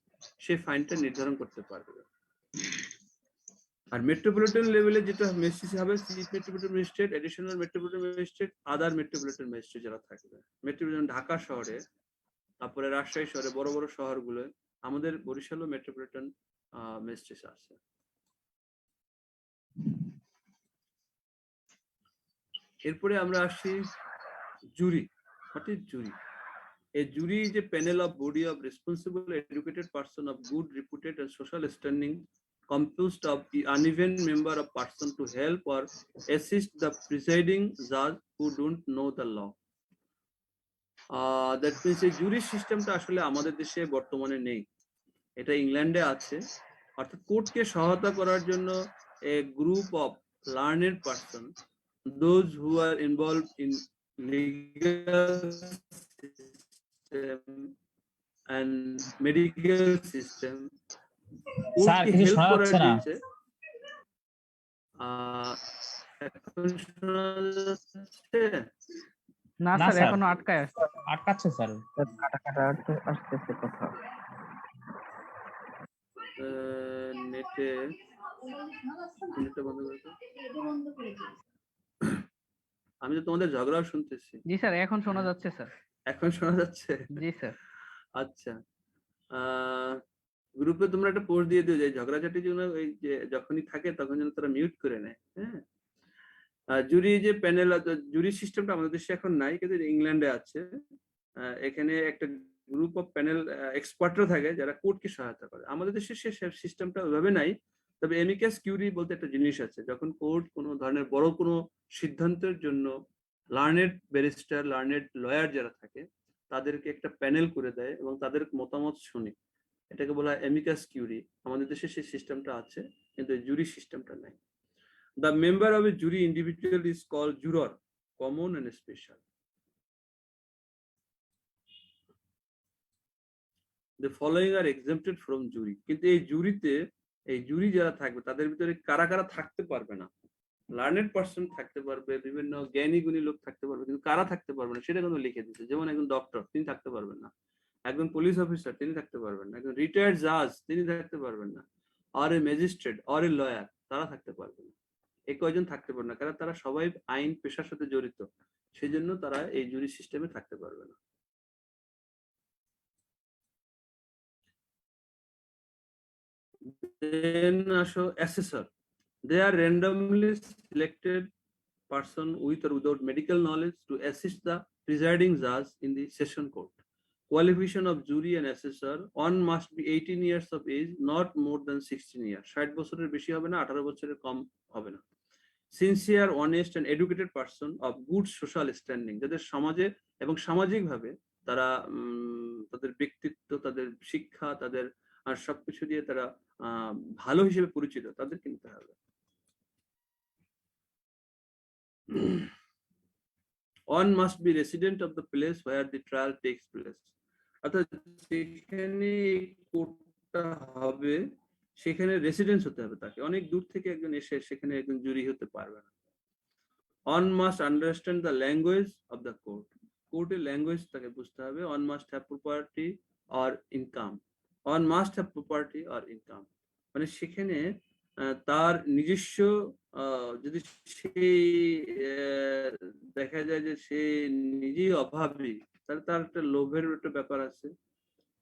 সেই ফাইনটা নির্ধারণ করতে পারবে। আর মেট্রোপলিটন লেভেলে যেটা ম্যাজিস্ট্রেট হবে, chief metropolitan magistrate, additional metropolitan magistrate, other metropolitan magistrate যারা থাকবে। মেট্রোপলিটন ঢাকা শহরে, তারপরে রাজশাহী শহরে, বড় বড় শহরগুলো, আমাদের বরিশালও মেট্রোপলিটন ম্যাজিস্ট্রেট আছে। এরপরে আমরা আসি jury. What is jury? A jury is a panel of body of responsible, educated person of good, reputed, and social standing, composed of the uneven member of person to help or assist the presiding judge who don't know the law. That means এই জুরি সিস্টেমটা আসলে আমাদের দেশে বর্তমানে নেই, এটা ইংল্যান্ডে আছে। অর্থাৎ কোর্টকে সহায়তা করার জন্য a group of learned person, those who are involved in legal and medical system, sir কিছু শোনা যাচ্ছে না। এখন শোনা যাচ্ছে? না না স্যার, স্যার, এখনো আটকায় আছে। আটকাচ্ছে স্যার। কাটা কাটা আসতেছে কথা। নেটে বন্ধ করে দাও। আমি তো তোমাদের ঝগড়াও শুনতেছি। জি স্যার, এখন শোনা যাচ্ছে স্যার। এখন শোনা যাচ্ছে? জি স্যার। আচ্ছা, গ্রুপে তোমরা একটা পোস্ট দিয়ে দিও যে ঝগড়াঝাটি যেন ওই যে যখনই থাকে তখন যেন তারা মিউট করে নেয়। হ্যাঁ, জুরি যে প্যানেল, জুরি সিস্টেমটা আমাদের দেশে এখন নাই, কিন্তু ইংল্যান্ডে আছে। এখানে একটা গ্রুপ অফ প্যানেল এক্সপার্টরা থাকে যারা কোর্টকে সহায়তা করে। আমাদের দেশে সে সিস্টেমটা ওইভাবে নাই। তবে এমিকাস কিউরি বলতে একটা জিনিস আছে, যখন কোর্ট কোনো ধরনের বড় কোনো সিদ্ধান্তের জন্য লার্নেড ব্যারিস্টার, লার্নেড লয়ার যারা থাকে তাদেরকে একটা প্যানেল করে দেয় এবং তাদের মতামত শুনে, এটাকে বলা হয় এমিকাস কিউরি। আমাদের দেশে সেই সিস্টেমটা আছে, কিন্তু জুরি সিস্টেমটা নাই। The member of a jury individual is called juror, common and special. The following are exempted from jury. কিন্তু এই জুরিতে, এই জুরি যারা থাকবে তাদের ভিতরে কারা কারা থাকতে পারবে না? লার্নেড পার্সন থাকতে পারবে, বিভিন্ন জ্ঞানী গুণী লোক থাকতে পারবে, কিন্তু কারা থাকতে পারবে না সেটা কিন্তু লিখে দিচ্ছে। যেমন একজন ডক্টর, তিনি থাকতে পারবেন না। একজন পুলিশ অফিসার, তিনি থাকতে পারবেন না। একজন রিটায়ার্ড জাজ, তিনি থাকতে পারবেন না। আর এ ম্যাজিস্ট্রেট, আর এ লয়ার, তারা থাকতে পারবে না। এই কয়জন থাকতে পারবে না, কারণ তারা সবাই আইন পেশার সাথে জড়িত, সেই জন্য তারা এই জুরি সিস্টেমে থাকতে পারবে না। Then আসো assessor. They are randomly selected person with or without medical knowledge to assist the presiding judge in the session court. Qualification of jury and assessor: one must be 18 years of age, not more than 16 years. 60 বছরের বেশি হবে না, 18 বছরের কম হবে না। Sincere, honest and educated person of good social standing, যাদের সমাজে এবং সামাজিকভাবে তারা তাদের ব্যক্তিত্ব, তাদের শিক্ষা, তাদের আর সবকিছু দিয়ে তারা ভালো হিসেবে পরিচিত, তাদের কিনতে হবে। One must be resident of the place where the trial takes place. অর্থাৎ যেখানে কোর্টটা হবে সেখানে রেসিডেন্স হতে হবে তাকে। অনেক দূর থেকে একজন এসে সেখানে একজন জুরি হতে পারবে না। One must understand the language of the court. কোর্টের ল্যাঙ্গুয়েজ তাকে বুঝতে হবে। One must have property or income. One must have property or income. মানে সেখানে তার নিজস্ব, যদি সেই দেখা যায় যে সে নিজেই অভাবী, তাহলে তার একটা লোভের একটা ব্যাপার আছে।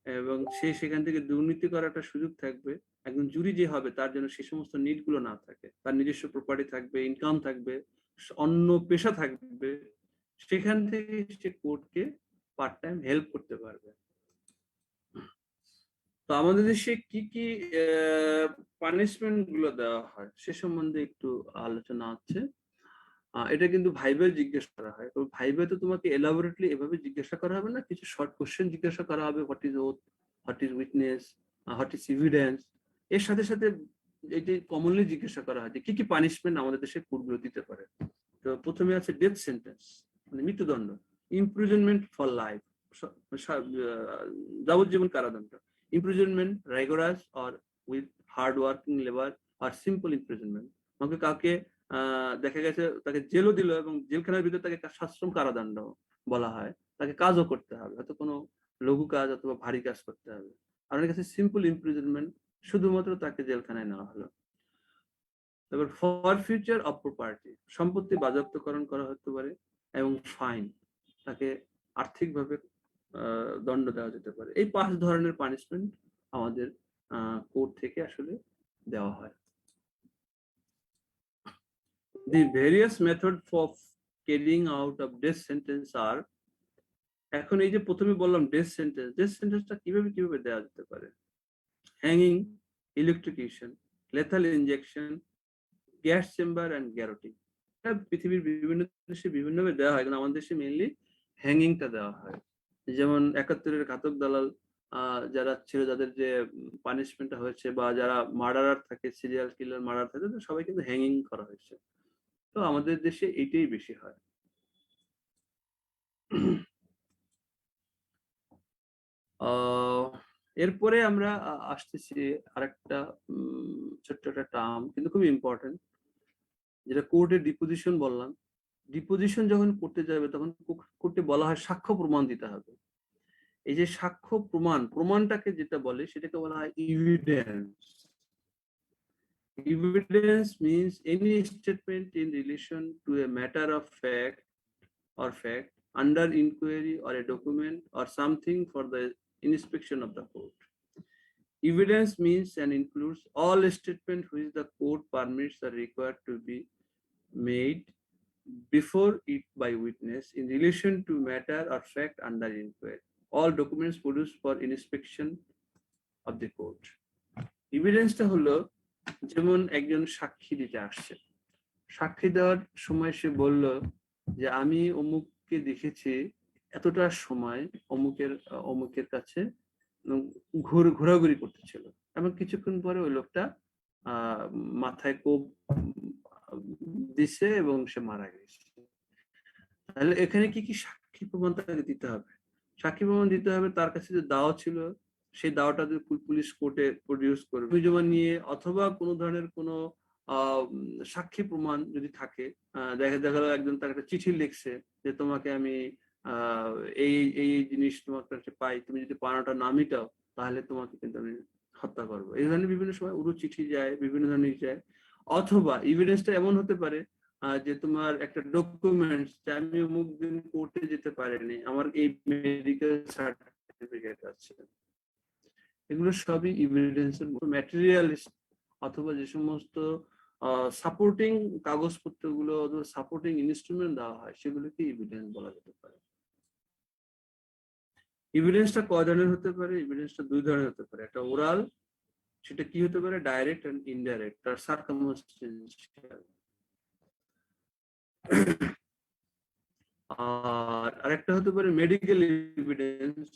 এবং সে সেখান থেকে দুর্নীতি করার একটা সুযোগ থাকবে। একজন জুরি যে হবে তার জন্য সে সমস্ত নিড গুলো না থাকে, তার নিজস্ব প্রপার্টি থাকবে, ইনকাম থাকবে, অন্য পেশা থাকবে, সেখান থেকে সে কোর্টকে পার্ট টাইম হেল্প করতে পারবে। তো আমাদের দেশে কি কি পানিশমেন্ট গুলো দেওয়া হয় সে সম্বন্ধে একটু আলোচনা আছে। এটা কিন্তু ভাইবে জিজ্ঞেস করা হয়। তো ভাইবে তো তোমাকে এলাবোরেটলি এভাবে জিজ্ঞাসা করা হবে না, কিছু শর্ট কোশ্চেন জিজ্ঞাসা করা হবে, what is oath, what is witness, what is evidence. এর সাথে সাথে এটি কমনলি জিজ্ঞাসা করা হয় যে কি কি পানিশমেন্ট আমাদের দেশে কোর্টগুলো দিতে পারে। তো প্রথমে আছে ডেথ সেন্টেন্স, মানে মৃত্যুদণ্ড, ইমপ্রিজনমেন্ট ফর লাইফ, যাবজ্জীবন কারাদণ্ড, imprisonment rigorous or with hard working labour আর সিম্পল ইমপ্রিজনমেন্ট, আমাকে কাউকে দেখা গেছে তাকে জেলও দিল এবং জেলখানার ভিতরে তাকে সশ্রম কারাদণ্ড বলা হয়, তাকে কাজও করতে হবে, হয়তো কোনো লঘু কাজ অথবা ভারী কাজ করতে হবে। আর অনেক কাছে সিম্পল ইমপ্রিজনমেন্ট, শুধুমাত্র তাকে জেলখানায় নেওয়া হলো। তারপর ফর ফিউচার অফ প্রপার্টি, সম্পত্তি বাজেয়াপ্তকরণ করা হতে পারে, এবং ফাইন, তাকে আর্থিকভাবে দণ্ড দেওয়া যেতে পারে। এই 5 ধরনের পানিশমেন্ট আমাদের কোর্ট থেকে আসলে দেওয়া হয়। The various methods for carrying out of death sentence are, এখন এই যে প্রথমে বললাম ডেথ সেন্টেন্সটা কিভাবে দেওয়া যেতে পারে। Hanging, electrocution, lethal injection, gas chamber and garroting. পৃথিবীর বিভিন্ন দেশে বিভিন্নভাবে দেওয়া হয়, কিন্তু আমাদের দেশে মেইনলি হ্যাঙ্গিংটা দেওয়া হয়। যেমন 71-এর ঘাতক দালাল যারা ছিল, যাদের যে পানিশমেন্টটা হয়েছে, বা যারা মার্ডারার থাকে, সিরিয়াল কিলার মার্ডার থাকে, সবাই কিন্তু হ্যাঙ্গিং করা হয়েছে। তো আমাদের দেশে এইটাই বেশি হয়। এরপরে আমরা আসতেছি আরেকটা ছোট্ট একটা টার্ম, কিন্তু খুব ইম্পর্টেন্ট, যেটা কোর্টে ডিপোজিশন বললাম। ডিপোজিশন যখন করতে যাবে তখন কোর্টে বলা হয় সাক্ষ্য প্রমাণ দিতে হবে। এই যে সাক্ষ্য প্রমাণটাকে যেটা বলে সেটাকে বলা হয় evidence. Evidence means any statement in relation to a matter of fact under inquiry or a document or something for the inspection of the court. Evidence means and includes all statement which the court permits are required to be made before it by witness in relation to matter or fact under inquiry. All documents produced for inspection of the court. Evidence টা হলো, যেমন একজন সাক্ষী দিতে আসছে, সাক্ষী দেওয়ার সময় সে বলল যে আমি অমুককে দেখেছি এতটা সময় অমুকের কাছে ঘোরাঘুরি করতেছিল, এবং কিছুক্ষণ পরে ওই লোকটা মাথায় কোপ দিছে এবং সে মারা গেছে। তাহলে এখানে কি কি সাক্ষী প্রমাণ তাকে দিতে হবে? সাক্ষী প্রমাণ দিতে হবে তার কাছে যে দাও ছিল, সেই দাওটা যদি পুলিশ কোর্টে প্রডিউস করবে জমা নিয়ে, অথবা কোনো ধরনের কোনো সাক্ষী প্রমাণ যদি থাকে, দেখা গেল একজন তার একটা চিঠি লিখছে যে তোমাকে আমি এই এই জিনিস তোমার কাছে পাই, তুমি যদি পাওনাটা না মিটাও তাহলে তোমাকে কিন্তু আমি হত্যা করবো। এই ধরনের বিভিন্ন সময় উড়ো চিঠি যায়, বিভিন্ন ধরনের যায়। অথবা এভিডেন্সটা এমন হতে পারে যে তোমার একটা ডকুমেন্টস, যে আমি অমুক দিন কোর্টে যেতে পারিনি, আমার এই মেডিকেল সার্টিফিকেট আছে। এগুলো সবই এভিডেন্সের মতো ম্যাটেরিয়ালিস্ট, অথবা যে সমস্ত সাপোর্টিং কাগজপত্রগুলো অথবা সাপোর্টিং ইনস্ট্রুমেন্ট দেওয়া হয় সেগুলোকে এভিডেন্স বলা যেতে পারে। এভিডেন্সটা কয় ধরনের হতে পারে? এভিডেন্সটা 2 ধরনের হতে পারে। একটা ওরাল, সেটা কি হতে পারে? ডাইরেক্ট এন্ড ইনডাইরেক্ট আর সার্কামস্টেন্সিয়াল। আর আরেকটা হতে পারে মেডিকেল এভিডেন্স,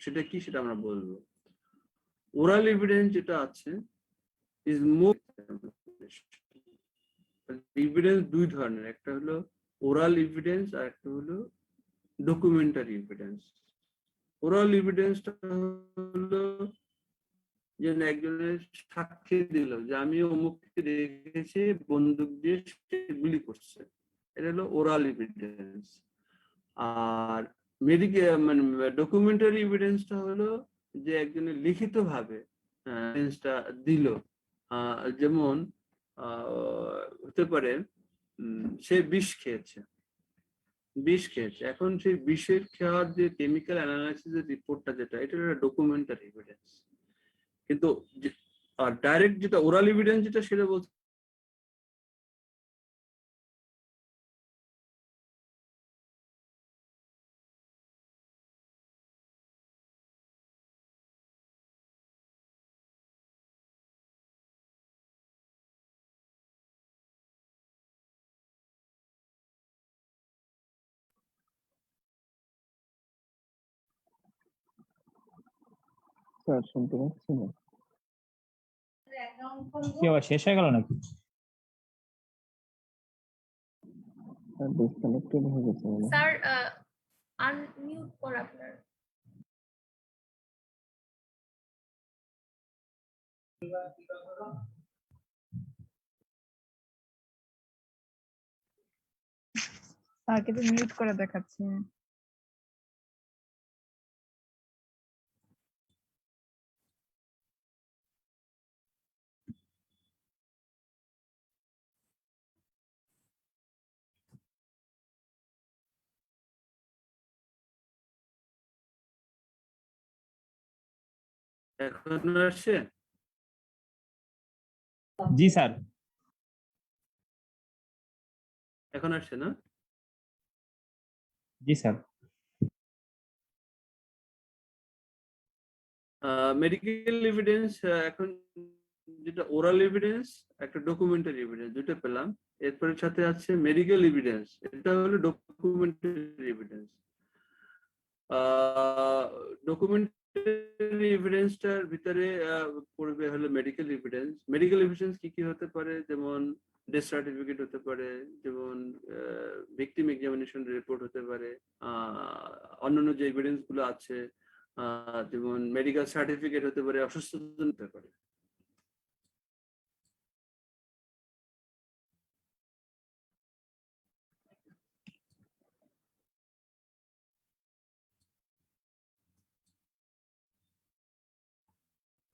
সেটা কি সেটা আমরা বলবো। ওরাল এভিডেন্স যেটা আছে ইজ মোর এভিডেন্স 2 ধরনের, একটা হলো ওরাল এভিডেন্স আর একটা হলো ডকুমেন্টারি এভিডেন্স। ওরাল এভিডেন্সটা হলো যে একজনের সাক্ষী দিল যে আমি অমুককে দেখেছি বন্দুক দিয়ে গুলি করছে, এটা হলো ওরাল এভিডেন্স। আর মেডিকেল মানে ডকুমেন্টারি এভিডেন্সটা হলো যে একজনের লিখিত ভাবে এভিডেন্সটা দিল। যেমন হতে পারে সে বিষ খেয়েছে, বিষ খেয়েছে। এখন সেই বিষের খাওয়ার যে কেমিক্যাল অ্যানালাইসিসের রিপোর্টটা যেটা, এটা একটা ডকুমেন্টারি এভিডেন্স। কিন্তু ডাইরেক্ট যেটা ওরাল এভিডেন্স যেটা, সেটা বলছে স্যার শুনতে পাচ্ছি না। কি আবার শেষ হয়ে গেল নাকি? স্যার ডিসকানেক্টেড হয়ে গেছে মনে হয়। স্যার আনমিউট কর আপনার। স্যারকে তো মিউট করে দেখাচ্ছে। এখন আসছে। জি স্যার। এখন আসছে না? জি স্যার। মেডিকেল এভিডেন্স, এখন যেটা ওরাল এভিডেন্স, একটা ডকুমেন্টারি এভিডেন্স, দুটো পেলাম। এরপরে সাথে আছে মেডিকেল এভিডেন্স, এটা হলো ডকুমেন্টারি এভিডেন্স। ডকুমেন্টারি এভিডেন্সটার ভিতরে পড়বে হলো মেডিকেল এভিডেন্স। মেডিকেল এভিডেন্স কি কি হতে পারে? যেমন ডেথ সার্টিফিকেট হতে পারে, যেমন ভিকটিম এক্সামিনেশন রিপোর্ট হতে পারে, অন্যান্য যে এভিডেন্স গুলো আছে, যেমন মেডিকেল সার্টিফিকেট হতে পারে, অসুস্থতা হতে পারে।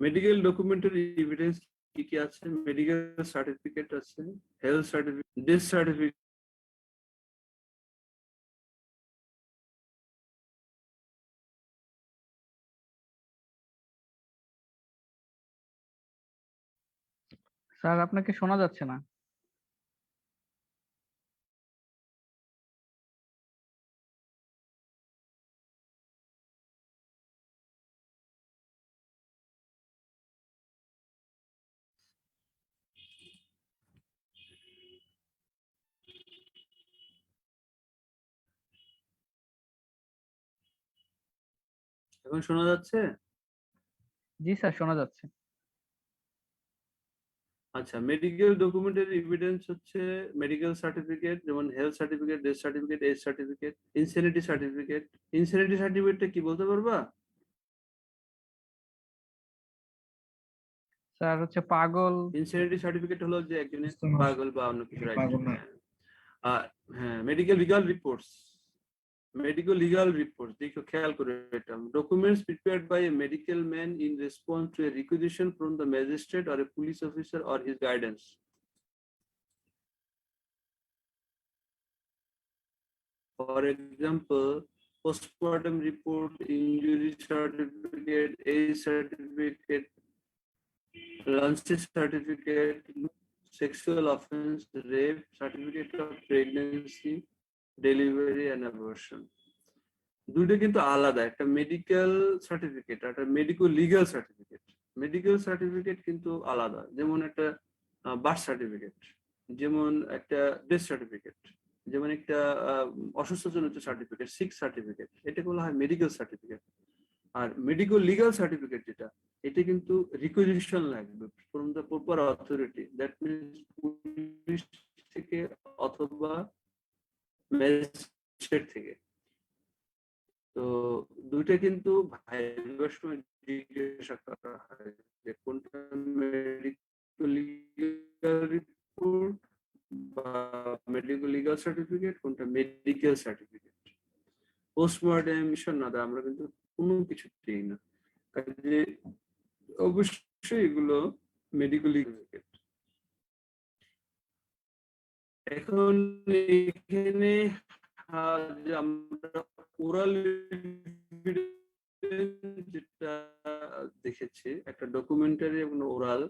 মেডিকেল ডকুমেন্টারি এভিডেন্স কি কি আছে? মেডিকেল সার্টিফিকেট আছে, health certificate, death certificate, sir আপনাকে শোনা যাচ্ছে না। এখন শোনা যাচ্ছে? জি স্যার, শোনা যাচ্ছে। আচ্ছা, মেডিকেল ডকুমেন্টারি এভিডেন্স হচ্ছে মেডিকেল সার্টিফিকেট, যেমন health certificate, death certificate, age certificate, insanity certificate. Insanity সার্টিফিকেটটা কি বলতে পারবা? স্যার হচ্ছে পাগল। ইনসেনিটি সার্টিফিকেট হলো যে একজনের বুঝতে পারছি। পাগল বা অন্য কিছু right? পাগল না। হ্যাঁ, medical legal reports. Medical legal reports, দেখো খেয়াল করে এটা, documents prepared by a medical man in response to a requisition from the magistrate or a police officer or his guidance. For example, postmortem report, injury certificate, age certificate, Lancet certificate, sexual offense, rape, certificate of pregnancy, delivery and abortion. দুটো কিন্তু আলাদা, একটা medical certificate আর একটা medico legal certificate. Medical certificate কিন্তু আলাদা, যেমন একটা birth certificate, যেমন একটা ডেথ সার্টিফিকেট, যেমন একটা অসুস্থজনিত সার্টিফিকেট, সিক সার্টিফিকেট, এটা বলা হয় মেডিকেল সার্টিফিকেট। আর মেডিকো লিগাল সার্টিফিকেট যেটা, এটা কিন্তু রিকুইজিশন লাগবে from the proper authority, that means police থেকে অথবা ম্যাজিস্ট্রেট থেকে। তো দুইটা কিন্তু ভাইবার সময় জিজ্ঞাসা করা হয় যে কোনটা মেডিকেল লিগাল রিপোর্ট বা মেডিকেল লিগাল সার্টিফিকেট, কোনটা মেডিকেল সার্টিফিকেট। পোস্টমর্টেম মিশন না, আমরা কিন্তু কোনো কিছু দিই না, কাজে অবশ্যই এগুলো মেডিকেল লিগাল সার্টিফিকেট। এখন এখানে যে আমরা ওরাল যেটা দেখেছি একটা ডকুমেন্টারি এবং ওরাল,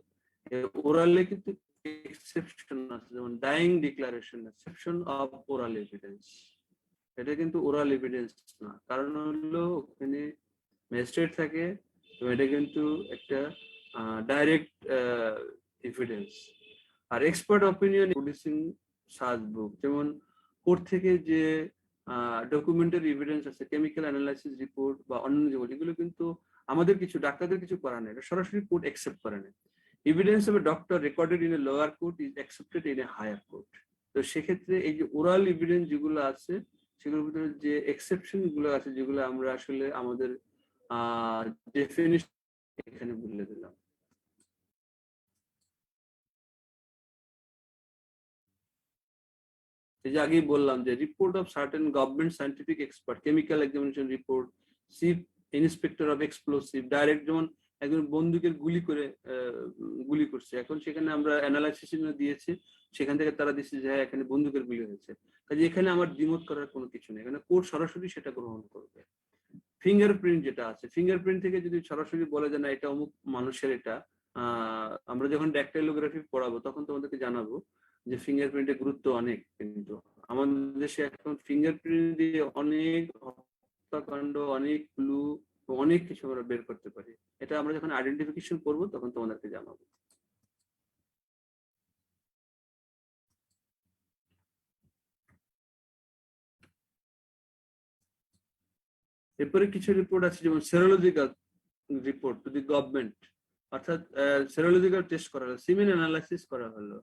ওরালে কিন্তু এক্সেপশন আছে, যেমন dying declaration, exception of oral evidence. এটা কিন্তু ওরাল এভিডেন্স না, কারণ হলো ওখানে ম্যাজিস্ট্রেট থাকে, তো এটা কিন্তু একটা ডাইরেক্ট এভিডেন্স। আর এক্সপার্ট অপিনিয়ন প্রডিউসিং সার্চ বুক, যেমন কোর্ট থেকে যে ডকুমেন্টারি এভিডেন্স আছে, কেমিক্যাল অ্যানালাইসিস রিপোর্ট বা অন্য যেগুলো, এগুলো কিন্তু আমাদের কিছু ডাক্তারদের কিছু করার নেই, এটা সরাসরি কোর্ট অ্যাকসেপ্ট করে না। Evidence of a doctor recorded in a lower court is accepted in a higher court. তো সেক্ষেত্রে এই যে ওরাল এভিডেন্স যেগুলো আছে, সেগুলোর ভিতরে যে এক্সেপশন গুলো আছে, যেগুলো আমরা আসলে আমাদের ডেফিনিশন এখানে বলে দিলাম। এই যে আগেই বললাম যে report of certain government scientific expert, chemical examination report, chief inspector of explosive, direct যেমন একজন বন্দুকের গুলি করছে, এখন সেখানে আমরা অ্যানালাইসিস দিয়েছি, সেখান থেকে তারা দিচ্ছে যে হ্যাঁ এখানে বন্দুকের গুলি হয়েছে, কাজে এখানে আমার দ্বিমত করার কোনো কিছু নেই, এখানে কোর্ট সরাসরি সেটা গ্রহণ করবে। ফিঙ্গারপ্রিন্ট যেটা আছে, ফিঙ্গারপ্রিন্ট থেকে যদি সরাসরি বলে যে না এটা অমুক মানুষের, এটা আমরা যখন ড্যাকটাইলোগ্রাফি পড়াবো তখন তোমাদেরকে জানাবো যে ফিঙ্গারপ্রিন্টের গুরুত্ব অনেক, কিন্তু আমাদের দেশে এখন ফিঙ্গারপ্রিন্ট দিয়ে অনেক হত্যাকাণ্ড, অনেক ক্লু, অনেক কিছু আমরা বের করতে পারি। এটা আমরা যখন আইডেন্টিফিকেশন করব তখন তোমাদেরকে জানাবো। এরপরে কিছু রিপোর্ট আছে, যেমন serological report to the government, অর্থাৎ সেরোলজিক্যাল টেস্ট করা হলো, সিমেন অ্যানালাইসিস করা হলো,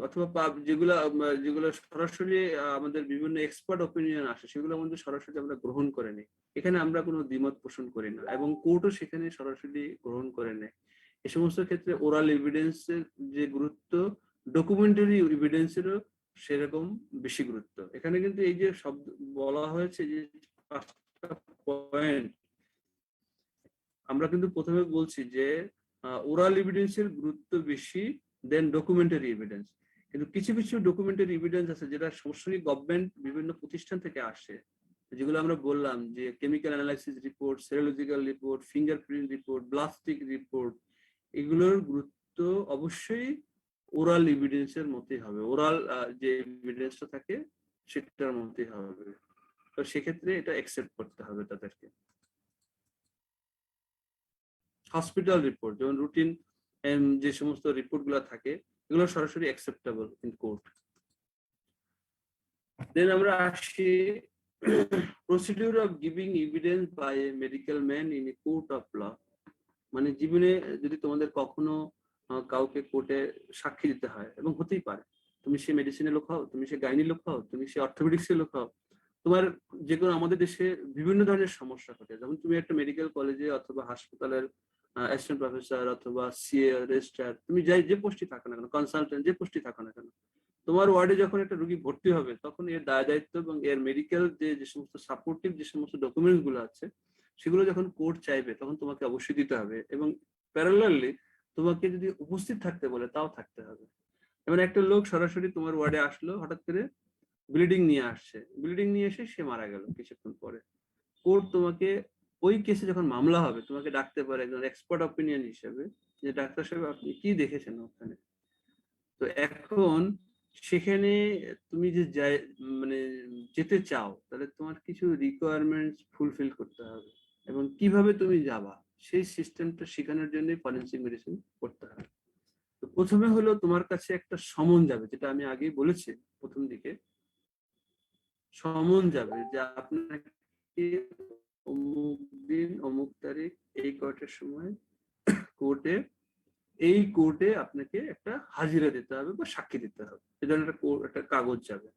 অথবা যেগুলো সরাসরি আমাদের বিভিন্ন এক্সপার্ট অপিনিয়ন আসে, সেগুলো আমাদের সরাসরি আমরা গ্রহণ করে নিই, এখানে আমরা কোনো দ্বিমত পোষণ করি না, এবং কোর্টও সেখানে সরাসরি গ্রহণ করে নেয়। এই সমস্ত ক্ষেত্রে ওরাল এভিডেন্সের যে গুরুত্ব ডকুমেন্টারি এভিডেন্সেরও সেরকম বেশি গুরুত্ব। এখানে কিন্তু এই যে শব্দ বলা হয়েছে যে 5টা পয়েন্ট, আমরা কিন্তু প্রথমে বলছি যে ওরাল এভিডেন্সের গুরুত্ব বেশি দেন ডকুমেন্টারি এভিডেন্স, কিন্তু কিছু কিছু ডকুমেন্টারি এভিডেন্স আছে যেটা সরাসরি গভর্নমেন্ট বিভিন্ন প্রতিষ্ঠান থেকে আসে, যেগুলো আমরা বললাম যে chemical analysis report, serological report, fingerprint report, ballistic report, এগুলোর গুরুত্ব অবশ্যই ওরাল এভিডেন্সের মতোই হবে, ওরাল যে এভিডেন্সটা থাকে সেটার মতোই হবে। তো সেক্ষেত্রে এটা অ্যাকসেপ্ট করতে হবে তাদেরকে। হসপিটাল রিপোর্ট, যেমন রুটিন যে সমস্ত রিপোর্ট গুলো থাকে, এগুলো সরাসরি অ্যাকসেপ্টেবল ইন কোর্ট। দেন আমরা আসি procedure of giving evidence by a medical man in a court of law. মানে জীবনে যদি তোমাদের কখনো কাউকে কোর্টে সাক্ষী দিতে হয়, এবং হতেই পারে, তুমি সে মেডিসিনের লোক হও, তুমি সে গাইনি লোক হও, তুমি সে অর্থোপেডিক্সের লোক হও, তোমার যে কোনো, আমাদের দেশে বিভিন্ন ধরনের সমস্যা ঘটে, যেমন তুমি একটা মেডিকেল কলেজে অথবা হাসপাতালের অ্যাসিস্ট্যান্ট প্রফেসর অথবা সিএ, রেজিস্ট্রার, তুমি যে পোস্টে থাকো না কেন, কনসালটেন্ট যে পোস্টে থাকো না কেন, তোমার ওয়ার্ডে যখন একটা রোগী ভর্তি হবে তখন এর দায় দায়িত্ব এবং এর মেডিকেল যে সমস্ত সাপোর্টিভ যে সমস্ত ডকুমেন্টস গুলো আছে, সেগুলো যখন কোর্ট চাইবে তখন তোমাকে অবশ্যই দিতে হবে, এবং প্যারালালি তোমাকে যদি উপস্থিত থাকতে বলে তাও থাকতে হবে। যেমন একটা লোক সরাসরি তোমার ওয়ার্ডে আসলো, হঠাৎ করে ব্লিডিং নিয়ে আসছে, ব্লিডিং নিয়ে এসে সে মারা গেল কিছুক্ষণ পরে, কোর্ট তোমাকে ওই কেসে যখন মামলা হবে তোমাকে ডাকতে পারে একজন এক্সপার্ট অপিনিয়ন হিসেবে, যে ডাক্তার সাহেব আপনি কি দেখেছেন ওখানে। তো এখন সেখানে তুমি যে মানে যেতে চাও, তাহলে তোমার কিছু রিকোয়ারমেন্টস ফুলফিল করতে হবে, এবং কিভাবে তুমি যাবা সেই সিস্টেমটা শেখানোর জন্য ফরেনসিক মেডিসিন করতে হবে। তো প্রথমে হলো তোমার কাছে একটা সমন যাবে, যেটা আমি আগেই বলেছি প্রথম দিকে, সমন যাবে যে আপনাকে অমুক দিন অমুক তারিখ এই কয়টার সময় এই কোর্টে আপনাকে একটা হাজিরা দিতে হবে বা সাক্ষী দিতে হবে, এই ধরনের একটা কাগজ যাবে।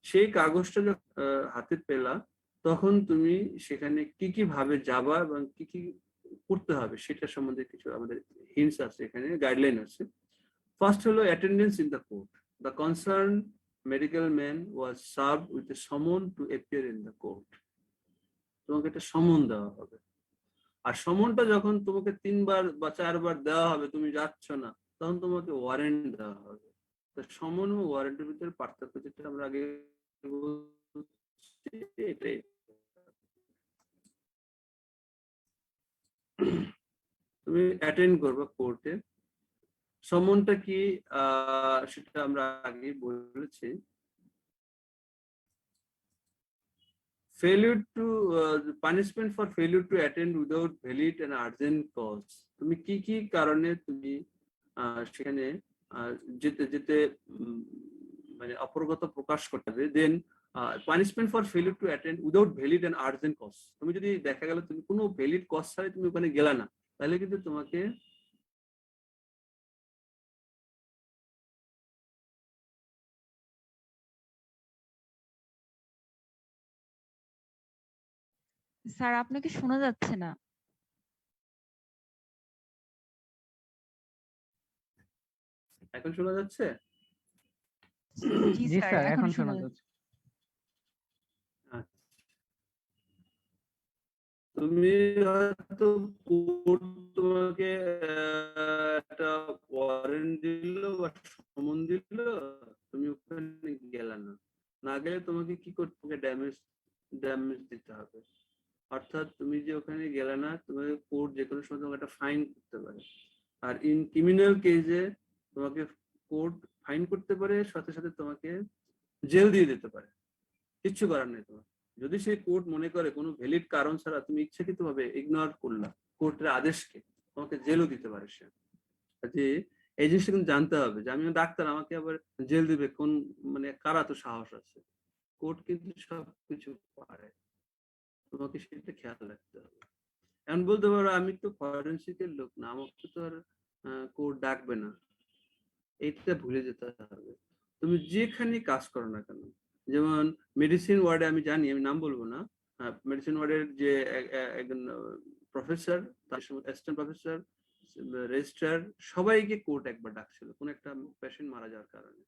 সেই কাগজটা যখন হাতে পেলা, তখন তুমি সেখানে কি কি ভাবে যাবা এবং কি কি করতে হবে সেটা সম্বন্ধে কিছু আমাদের হিন্টস আছে, এখানে গাইডলাইন আছে। ফার্স্ট হলো attendance in the court. The concern medical man was served with a summons to appear in the court. তোমাকে একটা সমন দেওয়া হবে, আর সমনটা যখন তোমাকে 3 বার বা 4 বার দেওয়া হবে, তুমি যাচ্ছ না, তখন তোমাকে ওয়ারেন্ট দেওয়া হবে। তো সমন ও ওয়ারেন্টের ভিতরে পার্থক্য যেটা আমরা আগে এটাই। তুমি অ্যাটেন্ড করবে কোর্টে। সমনটা কি সেটা আমরা আগে বলেছি। failure to punishment for failure to attend without valid and urgent cause, তুমি কি কি কারণে তুমি সেখানে যেতে যেতে মানে অপরগতা প্রকাশ করতে হবে। Then punishment for failure to attend without valid and urgent cause, তুমি যদি দেখা গেল তুমি কোনো ভ্যালিড কজ ছাড়াই তুমি ওখানে গেলা না, তাহলে কিন্তু তোমাকে স্যার আপনাকে শোনা যাচ্ছে না। এখন শোনা যাচ্ছে? জি জি স্যার স্যার, এখন এখন শোনা শোনা যাচ্ছে। যাচ্ছে। তুমি হয়তো কোর্ট তোমাকে একটা ওয়ারেন্ট দিল বা সমন দিল, তুমি ওখানে গেলে না, না গেলে তোমাকে কি করতে হবে? ড্যামেজ দিতে হবে। অর্থাৎ তুমি যে ওখানে গেলে না, তোমাকে কোর্ট যে কোনো সময় তোমাকে একটা ফাইন করতে পারে। আর ইন ক্রিমিনাল কেসে তোমাকে কোর্ট ফাইন করতে পারে, সাথে সাথে তোমাকে জেল দিয়ে দিতে পারে, কিচ্ছু করার নেই তোমার। যদি সেই কোর্ট মনে করে কোনো ভ্যালিড কারণ ছাড়া তুমি ইচ্ছাকৃতভাবে ইগনোর করলা কোর্টের আদেশকে, তোমাকে জেলও দিতে পারে সে। যে এই জিনিসটা কিন্তু জানতে হবে যে আমি ডাক্তার, আমাকে আবার জেল দিবে কোন, মানে কারা তো সাহস আছে? কোর্ট কিন্তু সবকিছু পারে, তোমাকে সেটা খেয়াল রাখতে হবে। এখন বলতে পারো আমি তো ফরেন্সিকের লোক না, আমাকে তো আর কোর্ট ডাকবে না, এইটা ভুলে যেতে হবে। তুমি যেখানে কাজ করো না কেন, যেমন মেডিসিন ওয়ার্ডে আমি জানি, আমি নাম বলবো না, মেডিসিন ওয়ার্ডের যে একজন প্রফেসর, তার সঙ্গে অ্যাসিস্ট্যান্ট প্রফেসর, রেজিস্ট্রার, সবাইকে কোর্ট একবার ডাকছিল কোন একটা পেশেন্ট মারা যাওয়ার কারণে,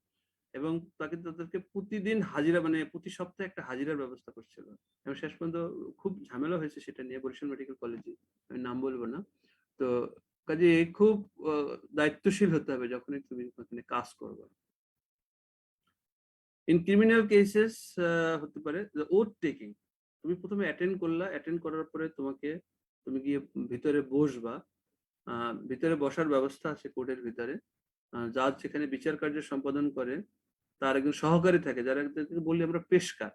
এবং তাদেরকে প্রতিদিন হাজিরা, মানে প্রতি সপ্তাহে একটা হাজিরার ব্যবস্থা করছিল। এবং শেষ পর্যন্ত খুব ঝামেলা হয়েছে সেটা নিয়ে বরিশাল মেডিকেল কলেজে, আমি নাম বলবো না। তো কাজে খুব দায়িত্বশীল হতে হবে যখনই তুমি ওখানে কাজ করবে। ইন ক্রিমিনাল কেসেস হতে পারে ওথ টেকিং। তুমি প্রথমে অ্যাটেন্ড করলা, অ্যাটেন্ড করার পরে তুমি গিয়ে ভিতরে বসবা। ভিতরে বসার ব্যবস্থা আছে কোর্টের ভিতরে। জাজ যেখানে বিচার কার্য সম্পাদন করে তার একজন সহকারী থাকে, যারা বলি আমরা পেশকার।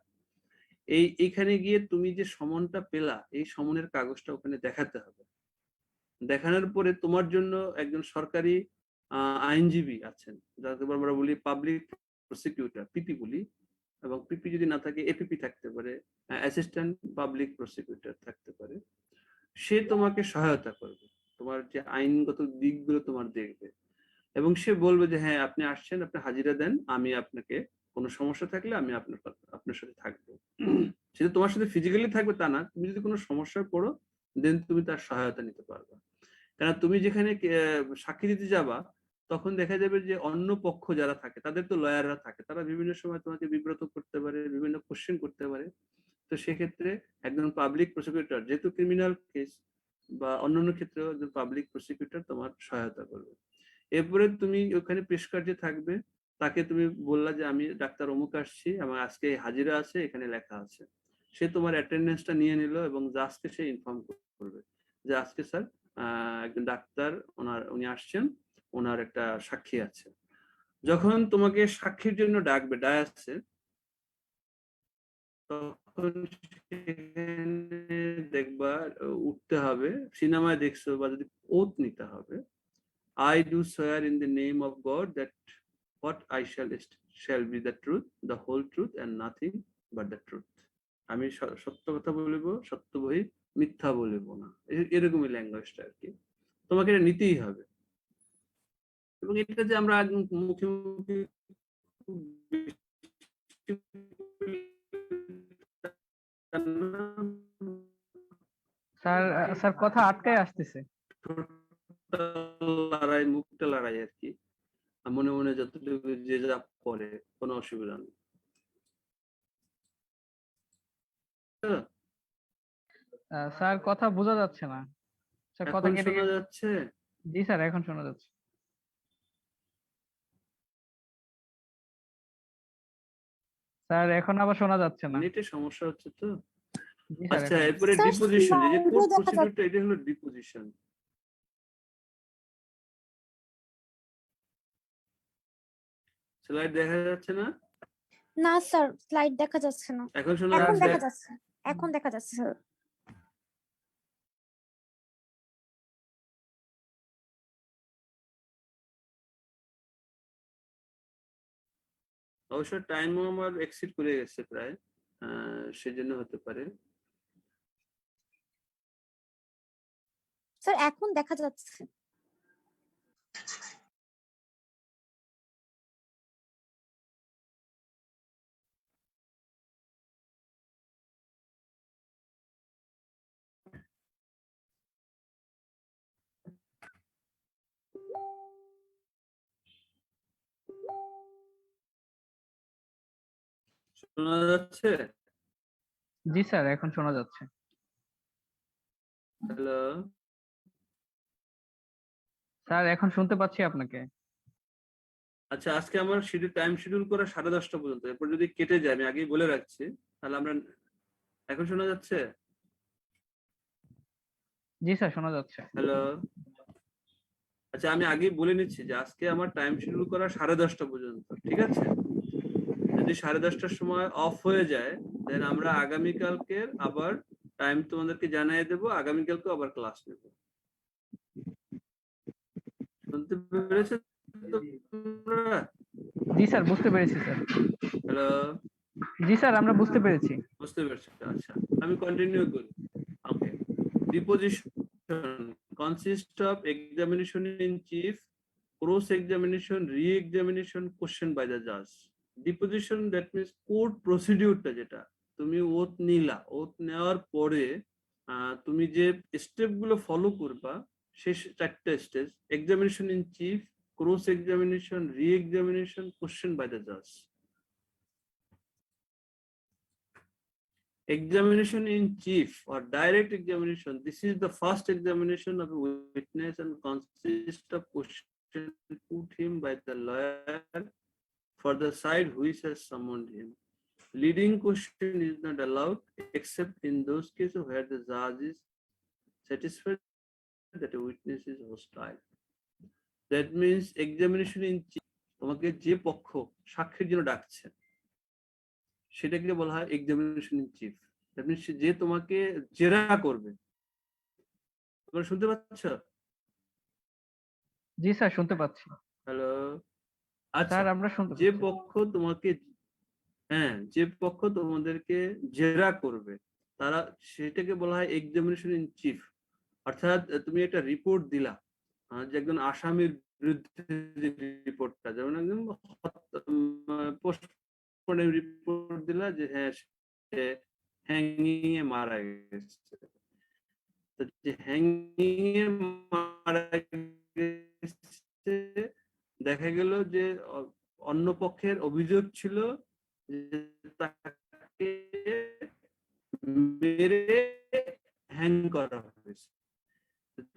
এইখানে গিয়ে তুমি যে সমনটা পেলা, এই সমনের কাগজটা ওখানে দেখাতে হবে। দেখানোর পরে তোমার জন্য একজন সরকারি আইনজীবী আছেন, যাকে আমরা বলি পাবলিক প্রসিকিউটর, পিপি বলি, এবং পিপি যদি না থাকে এপিপি থাকতে পারে, অ্যাসিস্ট্যান্ট পাবলিক প্রসিকিউটর থাকতে পারে। সে তোমাকে সহায়তা করবে, তোমার যে আইনগত দিকগুলো তোমার দেখবে, এবং সে বলবে যে হ্যাঁ আপনি আসছেন, আপনি হাজিরা দেন, আমি আপনাকে কোনো সমস্যা থাকলে আমি আপনার সাথে থাকবো। সেটা তোমার সাথে ফিজিক্যালি থাকবে তা না, তুমি যদি কোনো সমস্যায় পড়ো দেন তুমি তার সহায়তা নিতে পারবে। কারণ তুমি যেখানে সাক্ষী দিতে যাবা, তখন দেখা যাবে যে অন্য পক্ষ যারা থাকে তাদের তো লয়াররা থাকে, তারা বিভিন্ন সময় তোমাকে বিব্রত করতে পারে, বিভিন্ন কোশ্চেন করতে পারে। তো সেক্ষেত্রে একজন পাবলিক প্রসিকিউটর, যেহেতু ক্রিমিনাল কেস বা অন্যান্য ক্ষেত্রেও একজন পাবলিক প্রসিকিউটর তোমার সহায়তা করবে। এরপরে তুমি ওখানে পেশকার্যে থাকবে, তাকে তুমি বললা যে আমি ডাক্তার অমুক আসছি, আমার আজকে হাজিরা আছে, এখানে লেখা আছে। সে তোমার অ্যাটেন্ডেন্সটা নিয়ে নিল এবং জাজকে সে ইনফর্ম করবে যে আজকে স্যার একজন ডাক্তার উনি আসছেন, ওনার একটা সাক্ষী আছে। যখন তোমাকে সাক্ষীর জন্য ডাকবে ডায়াসে, তখন সেখানে দেখবা উঠতে হবে, সিনেমায় দেখছো বা যদি ওথ নিতে হবে, I do swear in the name of God that what I shall be the truth, the whole truth and nothing but the truth. আমি সত্য কথা বলিব, সত্য বহি মিথ্যা বলিব না, এরকমই ল্যাঙ্গুয়েজটা আর কি। তোমাকে এটা নিতেই হবে। এবং এটা যে আমরা মুখে মুখে স্যার স্যার কথা আটকায় আসতেছে। লড়াই, মুখটা লড়াই আর কি, মনে মনে যতটুকু যে যা পড়ে কোনো অসুবিধা নেই। স্যার কথা বোঝা যাচ্ছে না, স্যার কথা এখন কেটে শোনা যাচ্ছে? জি স্যার, এখন শোনা যাচ্ছে। স্যার এখন আবার শোনা যাচ্ছে না। নেটের সমস্যা হচ্ছে তো। জি স্যার, আচ্ছা, এখন এরপরে স্যার, ডিপোজিশন, এই যে slide-ও কোড দেখা প্রসিডিউরটা, এটা হলো ডিপোজিশন। স্লাইড দেখা যাচ্ছে না? না স্যার, স্লাইড দেখা যাচ্ছে না। এখন শোনা এখন যাচ্ছে? দেখা যাচ্ছে, এখন দেখা যাচ্ছে স্যার। অবশ্য টাইমও আমার এক্সিড করে গেছে প্রায়, সেজন্য হতে পারে। স্যার এখন দেখা যাচ্ছে। শোনা যাচ্ছে? জি স্যার, এখন শোনা যাচ্ছে। হ্যালো? স্যার এখন শুনতে পাচ্ছি আপনাকে। আচ্ছা, আজকে আমার টাইম শিডিউল করা 10:30 পর্যন্ত, এরপর যদি কেটে যায়, আমি আগেই বলে রাখছি, তাহলে আমরা, এখন শোনা যাচ্ছে? জি স্যার, শোনা যাচ্ছে। হ্যালো? আচ্ছা, আমি আগেই বলে নিচ্ছি যে আজকে আমার টাইম শিডিউল করা 10:30 পর্যন্ত, ঠিক আছে? যদি 10:30টার সময় অফ হয়ে যায়, দেন আমরা আগামীকালকে আবার টাইম তোমাদেরকে জানিয়ে দেবো, আগামীকালকে আবার ক্লাস নেব। শুনতে পেরেছো তোমরা? জি স্যার, বুঝতে পেরেছি স্যার। হ্যালো? জি স্যার, আমরা বুঝতে পেরেছি। বুঝতে পেরেছো? আচ্ছা, আমি কন্টিনিউ করি। Okay. Deposition consists of examination in chief, cross examination, re-examination, question by the judge. Deposition, that means court procedure টা, যেটা তুমি ওথ নিলা, ওথ নেওয়ার পরে তুমি যে স্টেপ গুলো ফলো করবা, শেষ 4টা stage: examination in chief, cross examination, re-examination, question by the জাজ। Examination in chief or direct examination, this is the first examination of a witness and consists of questions put him by the lawyer for the side which has summoned him. Leading question is not allowed except in those cases where the judge is satisfied that a witness is hostile. That means examination in chief, তোমাকে যে পক্ষ সাক্ষীর জন্য ডাকছে সেটাকে বলা হয় examination in chief. That means যে তোমাকে জেরা করবে। তোমরা শুনতে পাচ্ছ? জি স্যার, শুনতে পাচ্ছি। হ্যালো? আচ্ছা, স্যার আমরা শুনতে যে পাচ্ছি। পক্ষ তোমাকে, হ্যাঁ, যে পক্ষ তোমাদেরকে জেরা করবে, তারা, সেটাকে বলা হয় এক্সামিনেশন ইন চিফ। অর্থাৎ তুমি একটা রিপোর্ট দিলা, যে একজন আসামির বিরুদ্ধে, যে রিপোর্টটা, যেমন একজন পোস্টমর্টম রিপোর্ট দিলা যে হ্যাঁ সে হ্যাঙ্গিং এ মারা গেছে। তো যে হ্যাঙ্গিং এ মারা গেছে, দেখা গেল যে অন্য পক্ষের অভিযোগ ছিল যে তাকে মেরে হ্যাং করা হয়েছে।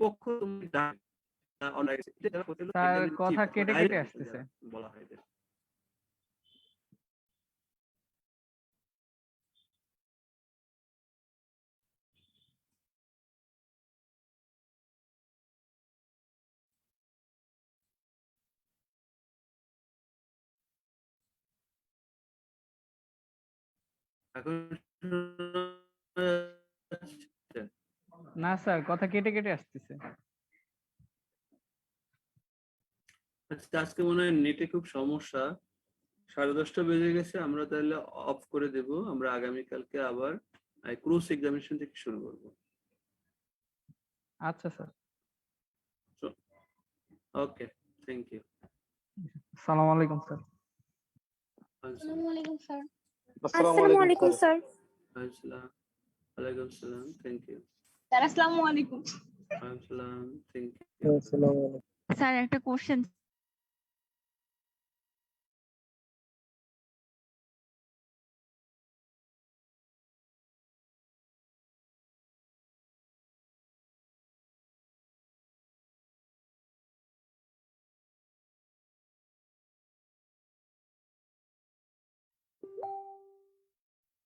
পক্ষ তুমি স্যার কথা কেটে কেটে আসতেছে। বলা হয় এদের। এখন না স্যার, কথা কেটে কেটে আসতেছে। আচ্ছা, আজকে মনে হয় নেটে খুব সমস্যা। 10:30 বেজে গেছে, আমরা তাহলে অফ করে দেব। আমরা আগামীকালকে আবার ক্রস এক্সামিনেশন থেকে শুরু করব। আচ্ছা স্যার। Okay, thank you. আসসালামু আলাইকুম স্যার। আসসালামু আলাইকুম স্যার। আসসালামু আলাইকুম স্যার। ওয়ালাইকুম আসসালাম, থ্যাংক ইউ। স্যার আসসালামু আলাইকুম। ওয়ালাইকুম আসসালাম, থ্যাংক ইউ। স্যার একটা কোশ্চেন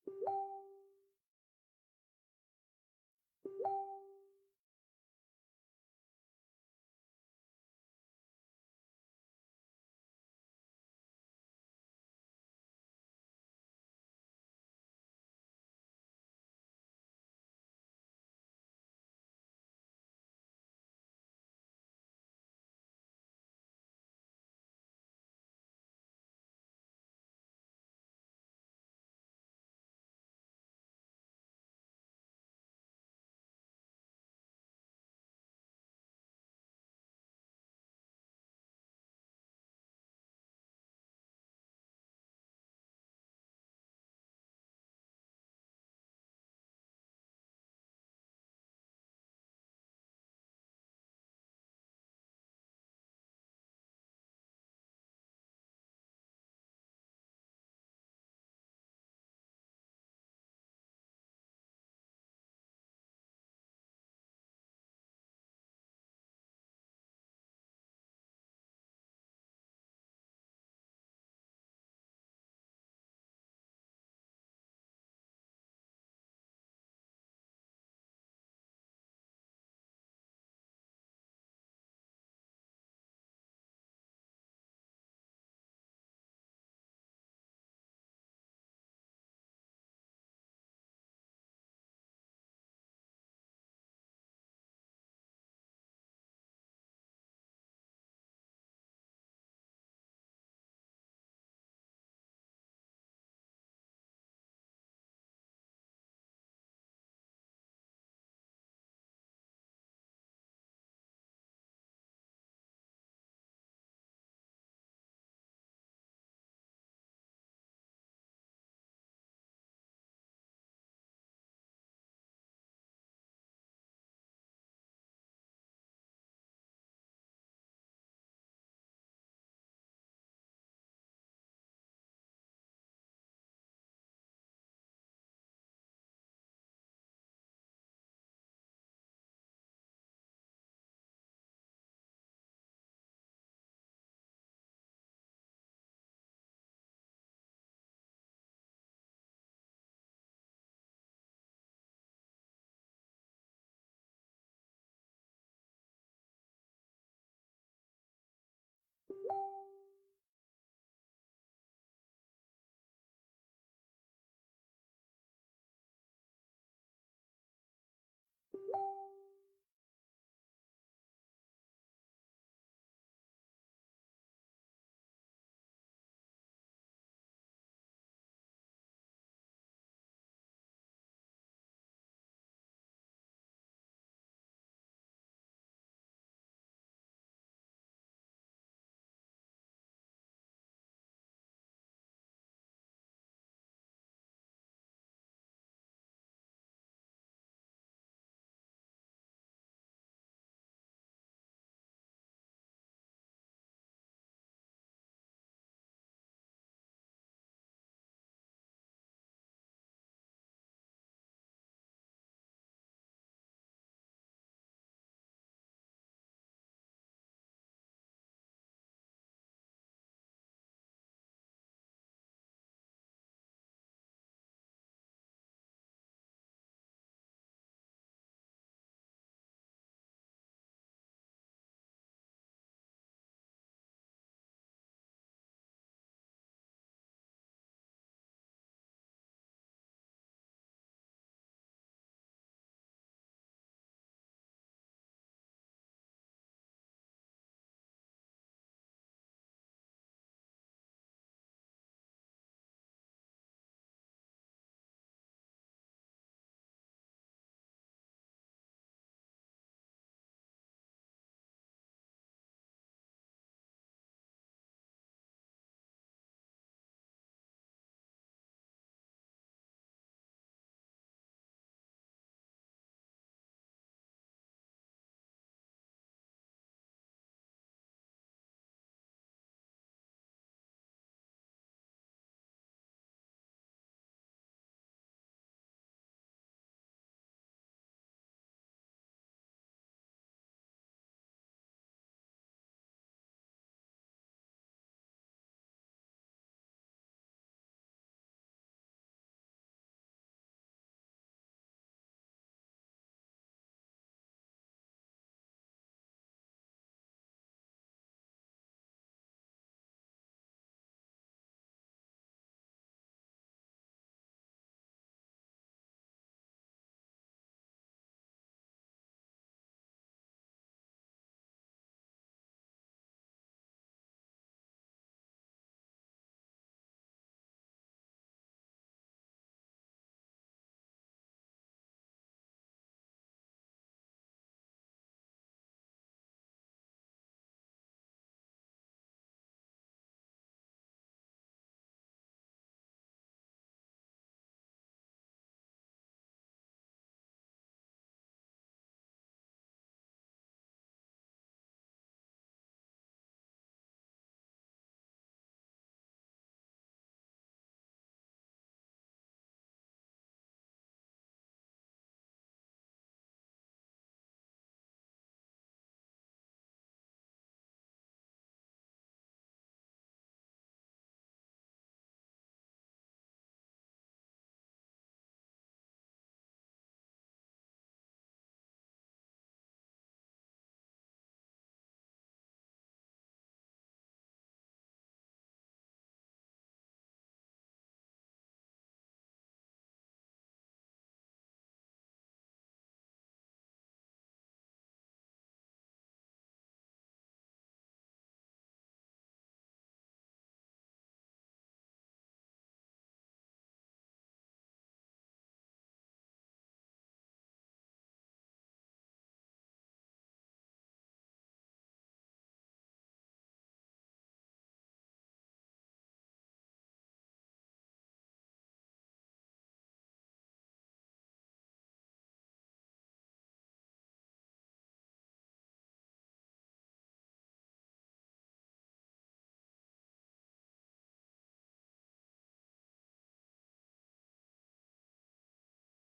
স্যার